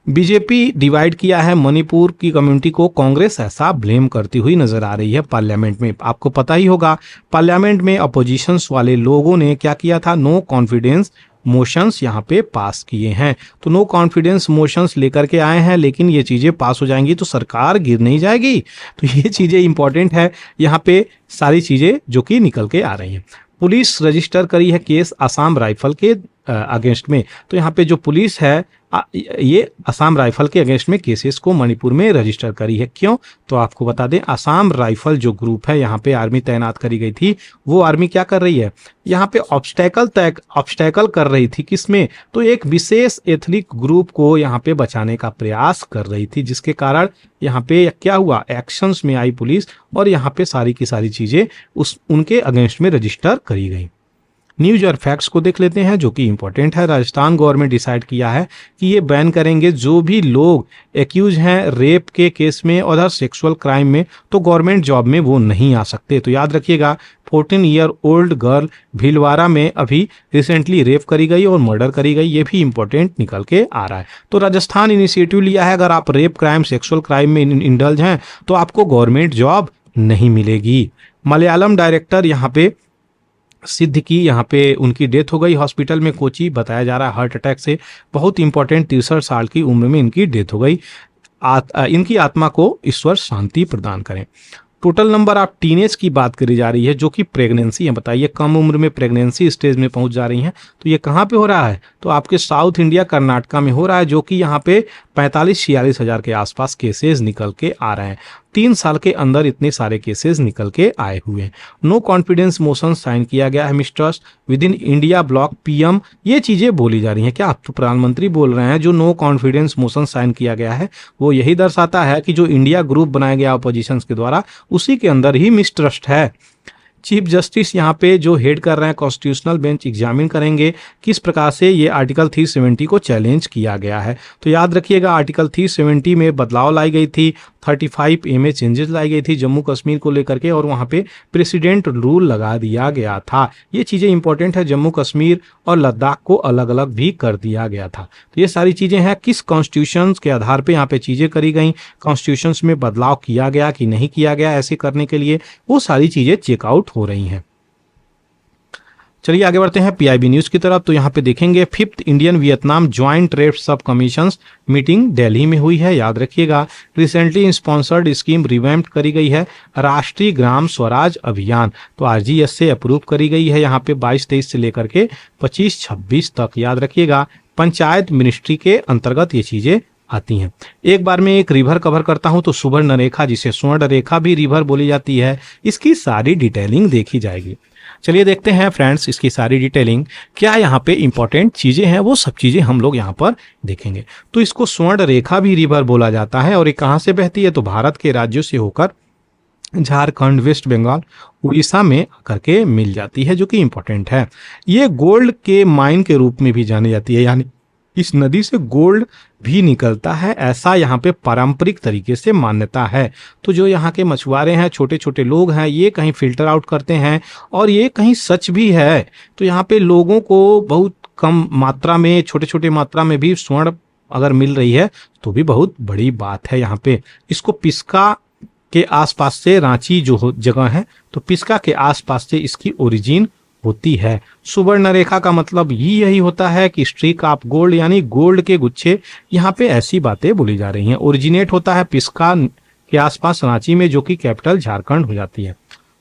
बीजेपी डिवाइड किया है मणिपुर की कम्युनिटी को, कांग्रेस ऐसा ब्लेम करती हुई नजर आ रही है पार्लियामेंट में। आपको पता ही होगा, पार्लियामेंट में अपोजिशंस वाले लोगों ने क्या किया था, नो कॉन्फिडेंस मोशंस यहाँ पे पास किए हैं। तो नो कॉन्फिडेंस मोशंस लेकर के आए हैं, लेकिन ये चीजें पास हो जाएंगी तो सरकार गिर नहीं जाएगी। तो ये चीजें इंपॉर्टेंट है, यहाँ पे सारी चीजें जो कि निकल के आ रही हैं। पुलिस रजिस्टर करी है केस असम राइफल के अगेंस्ट में। तो यहाँ पे जो पुलिस है ये असम राइफल के अगेंस्ट में केसेस को मणिपुर में रजिस्टर करी है। क्यों? तो आपको बता दें, असम राइफल जो ग्रुप है यहाँ पे आर्मी तैनात करी गई थी, वो आर्मी क्या कर रही है, यहाँ पे ऑब्स्टेकल कर रही थी। किसमें? तो एक विशेष एथनिक ग्रुप को यहाँ पे बचाने का प्रयास कर रही थी, जिसके कारण यहाँ पे क्या हुआ, एक्शंस में आई पुलिस और यहाँ पे सारी की सारी चीजें उनके अगेंस्ट में रजिस्टर करी गई। न्यूज और फैक्ट्स को देख लेते हैं जो कि इंपॉर्टेंट है। राजस्थान गवर्नमेंट डिसाइड किया है कि ये बैन करेंगे जो भी लोग एक्यूज हैं रेप के केस में और अदर सेक्सुअल क्राइम में, तो गवर्नमेंट जॉब में वो नहीं आ सकते। तो याद रखिएगा, 14 ईयर ओल्ड गर्ल भीलवाड़ा में अभी रिसेंटली रेप करी गई और मर्डर करी गई, ये भी इंपॉर्टेंट निकल के आ रहा है। तो राजस्थान इनिशिएटिव लिया है, अगर आप रेप क्राइम सेक्सुअल क्राइम में इंडल्ज हैं तो आपको गवर्नमेंट जॉब नहीं मिलेगी। मलयालम डायरेक्टर यहाँ पे सिद्ध की, यहाँ पे उनकी डेथ हो गई हॉस्पिटल में कोची, बताया जा रहा है हार्ट अटैक से। बहुत इंपॉर्टेंट, 63 साल की उम्र में इनकी डेथ हो गई। इनकी आत्मा को ईश्वर शांति प्रदान करें। टोटल नंबर ऑफ टीनेज की बात करी जा रही है जो कि प्रेगनेंसी है। बताइए, कम उम्र में प्रेगनेंसी स्टेज में पहुंच जा रही हैं, तो ये कहाँ पे हो रहा है, तो आपके साउथ इंडिया कर्नाटका में हो रहा है, जो कि यहाँ पे 45-46 हज़ार के आसपास केसेस निकल के आ रहे हैं। 3 साल के अंदर इतने सारे केसेस निकल के आए हुए हैं। नो कॉन्फिडेंस मोशन साइन किया गया है misters with in India block PM, ये चीजें बोली जा रही हैं। क्या आप तो प्रधानमंत्री बोल रहे हैं, जो नो कॉन्फिडेंस मोशन साइन किया गया है वो यही दर्शाता है कि जो इंडिया ग्रुप बनाया गया अपोजिशन के द्वारा, उसी के अंदर ही मिसट्रस्ट है। चीफ जस्टिस यहाँ पे जो हेड कर रहे हैं कॉन्स्टिट्यूशनल बेंच, एग्जामिन करेंगे किस प्रकार से ये आर्टिकल 370 को चैलेंज किया गया है। तो याद रखिएगा, आर्टिकल 370 में बदलाव लाई गई थी, 35A में चेंजेस लाई गई थी जम्मू कश्मीर को लेकर के, और वहाँ पे प्रेसिडेंट रूल लगा दिया गया था। ये चीज़ें इंपॉर्टेंट है, जम्मू कश्मीर और लद्दाख को अलग अलग भी कर दिया गया था। तो ये सारी चीज़ें हैं, किस कॉन्स्टिट्यूशन के आधार पर यहाँ पे चीज़ें करी गई, कॉन्स्टिट्यूशन में बदलाव किया गया कि नहीं किया गया, ऐसे करने के लिए वो सारी चीज़ें चेकआउट हो रही हैं। चलिए आगे बढ़ते हैं पीआईबी न्यूज की तरफ। तो यहाँ पे देखेंगे 5th Indian Vietnam joint trade सब कमीशन मीटिंग दिल्ली में हुई है। याद रखिएगा, रिसेंटली स्पॉन्सर्ड स्कीम रिवैम्प्ड करी गई है, राष्ट्रीय ग्राम स्वराज अभियान। तो आरजीएस से अप्रूव करी गई है यहाँ पे 22-23 से लेकर के 25-26 तक। याद रखिएगा, पंचायत मिनिस्ट्री के अंतर्गत ये चीजें आती हैं। एक बार में एक रिवर कवर करता हूं, तो सुवर्ण रेखा, जिसे स्वर्ण रेखा भी रिवर बोली जाती है, इसकी सारी डिटेलिंग देखी जाएगी। चलिए देखते हैं फ्रेंड्स इसकी सारी डिटेलिंग, क्या यहाँ पे इंपॉर्टेंट चीजें हैं, वो सब चीजें हम लोग यहाँ पर देखेंगे। तो इसको स्वर्ण रेखा भी रिवर बोला जाता है, और ये कहाँ से बहती है, तो भारत के राज्यों से होकर झारखंड, वेस्ट बंगाल, उड़ीसा में आकर के मिल जाती है, जो कि इंपॉर्टेंट है। ये गोल्ड के माइन के रूप में भी जानी जाती है, यानी इस नदी से गोल्ड भी निकलता है, ऐसा यहाँ पे पारंपरिक तरीके से मान्यता है। तो जो यहाँ के मछुआरे हैं, छोटे छोटे लोग हैं, ये कहीं फिल्टर आउट करते हैं, और ये कहीं सच भी है। तो यहाँ पे लोगों को बहुत कम मात्रा में, छोटे छोटे मात्रा में भी स्वर्ण अगर मिल रही है तो भी बहुत बड़ी बात है। यहाँ पे इसको पिस्का के आसपास से, रांची जो जगह है, तो पिस्का के आसपास से इसकी ओरिजिन होती है। सुवर्ण रेखा का मतलब यही होता है कि स्ट्रीक ऑफ गोल्ड, यानी गोल्ड के गुच्छे। यहाँ पे ऐसी बातें बोली जा रही हैं। ओरिजिनेट होता है पिस्का के आसपास, रांची में, जो कि कैपिटल झारखंड हो जाती है।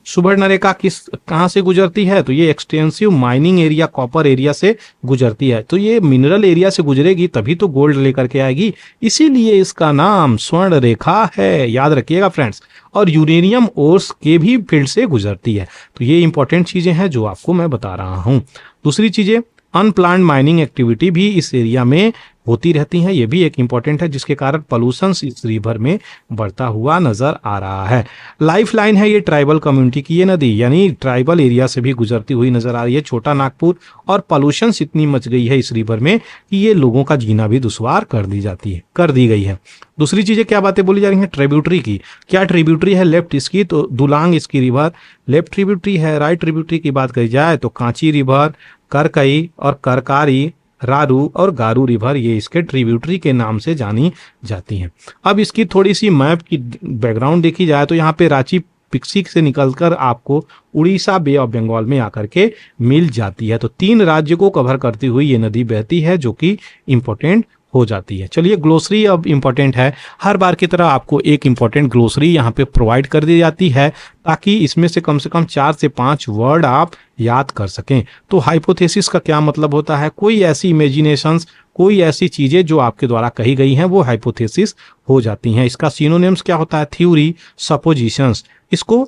सुवर्ण रेखा कहाँ से गुजरती है, तो ये extensive mining area, copper area से गुजरती है। तो ये मिनरल एरिया से गुजरेगी तभी तो गोल्ड लेकर के आएगी, इसीलिए इसका नाम स्वर्ण रेखा है। याद रखिएगा फ्रेंड्स। और यूरेनियम ओर्स के भी फील्ड से गुजरती है। तो ये इंपॉर्टेंट चीजें हैं जो आपको मैं बता रहा हूँ। दूसरी चीजें, अनप्लान्ड माइनिंग एक्टिविटी भी इस एरिया में होती रहती हैं, ये भी एक इंपॉर्टेंट है, जिसके कारण पॉल्यूशन इस रिवर में बढ़ता हुआ नजर आ रहा है। लाइफ लाइन है ये ट्राइबल कम्युनिटी की, ये नदी यानी ट्राइबल एरिया से भी गुजरती हुई नजर आ रही है, छोटा नागपुर। और पॉल्यूशन इतनी मच गई है इस रिवर में कि ये लोगों का जीना भी दुश्वार कर दी गई है। दूसरी चीजें क्या बातें बोली जा रही हैं, ट्रिब्यूटरी की। क्या ट्रिब्यूटरी है लेफ्ट इसकी, तो दुलांग इसकी रिवर लेफ्ट ट्रिब्यूटरी है। राइट ट्रिब्यूटरी की बात करी जाए तो कांची रिवर, करकई और करकारी, रारू और गारू रिवर, ये इसके ट्रिब्यूटरी के नाम से जानी जाती हैं। अब इसकी थोड़ी सी मैप की बैकग्राउंड देखी जाए तो यहाँ पे रांची पिक्सी से निकलकर आपको उड़ीसा बे ऑफ बंगाल में आकर के मिल जाती है। तो 3 राज्य को कवर करती हुई ये नदी बहती है, जो कि इंपॉर्टेंट हो जाती है। चलिए ग्लोसरी अब इम्पोर्टेंट है, हर बार की तरह आपको एक इम्पोर्टेंट ग्लोसरी यहाँ पे प्रोवाइड कर दी जाती है ताकि इसमें से कम 4 से 5 वर्ड आप याद कर सकें। तो हाइपोथेसिस का क्या मतलब होता है, कोई ऐसी इमेजिनेशंस, कोई ऐसी चीजें जो आपके द्वारा कही गई हैं वो हाइपोथेसिस हो जाती हैं। इसका सिनोनिम्स क्या होता है, थ्योरी, सपोजिशंस, इसको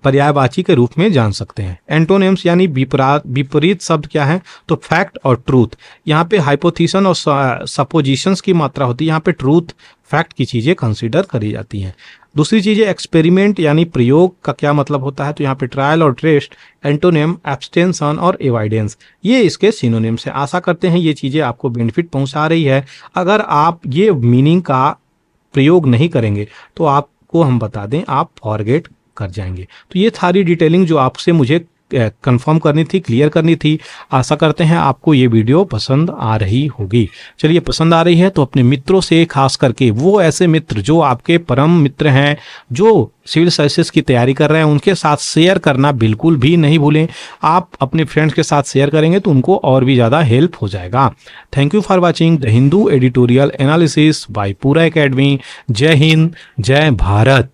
पर्यायवाची के रूप में जान सकते हैं। एंटोनिम्स यानी विपरीत शब्द क्या है, तो फैक्ट और ट्रूथ। यहाँ पे हाइपोथेसिस और सपोजिशंस की मात्रा होती है, यहाँ पे ट्रूथ, फैक्ट की चीजें कंसीडर करी जाती हैं। दूसरी चीज है एक्सपेरिमेंट यानी प्रयोग का क्या मतलब होता है, तो यहाँ पे ट्रायल और टेस्ट, एंटोनिम एब्सटेंशन और एविडेंस, ये इसके सिनोनिम्स हैं। आशा करते हैं ये चीजें आपको बेनिफिट पहुंचा रही है। अगर आप ये मीनिंग का प्रयोग नहीं करेंगे तो आपको हम बता दें आप फॉरगेट कर जाएंगे। तो ये सारी डिटेलिंग जो आपसे मुझे कंफर्म करनी थी, क्लियर करनी थी। आशा करते हैं आपको ये वीडियो पसंद आ रही होगी। चलिए पसंद आ रही है तो अपने मित्रों से, खास करके वो ऐसे मित्र जो आपके परम मित्र हैं, जो सिविल सर्विसेज की तैयारी कर रहे हैं, उनके साथ शेयर करना बिल्कुल भी नहीं भूलें। आप अपने फ्रेंड्स के साथ शेयर करेंगे तो उनको और भी ज़्यादा हेल्प हो जाएगा। Thank you for watching the Hindu editorial analysis bye पूरा एकेडमी। जय हिंद, जय भारत।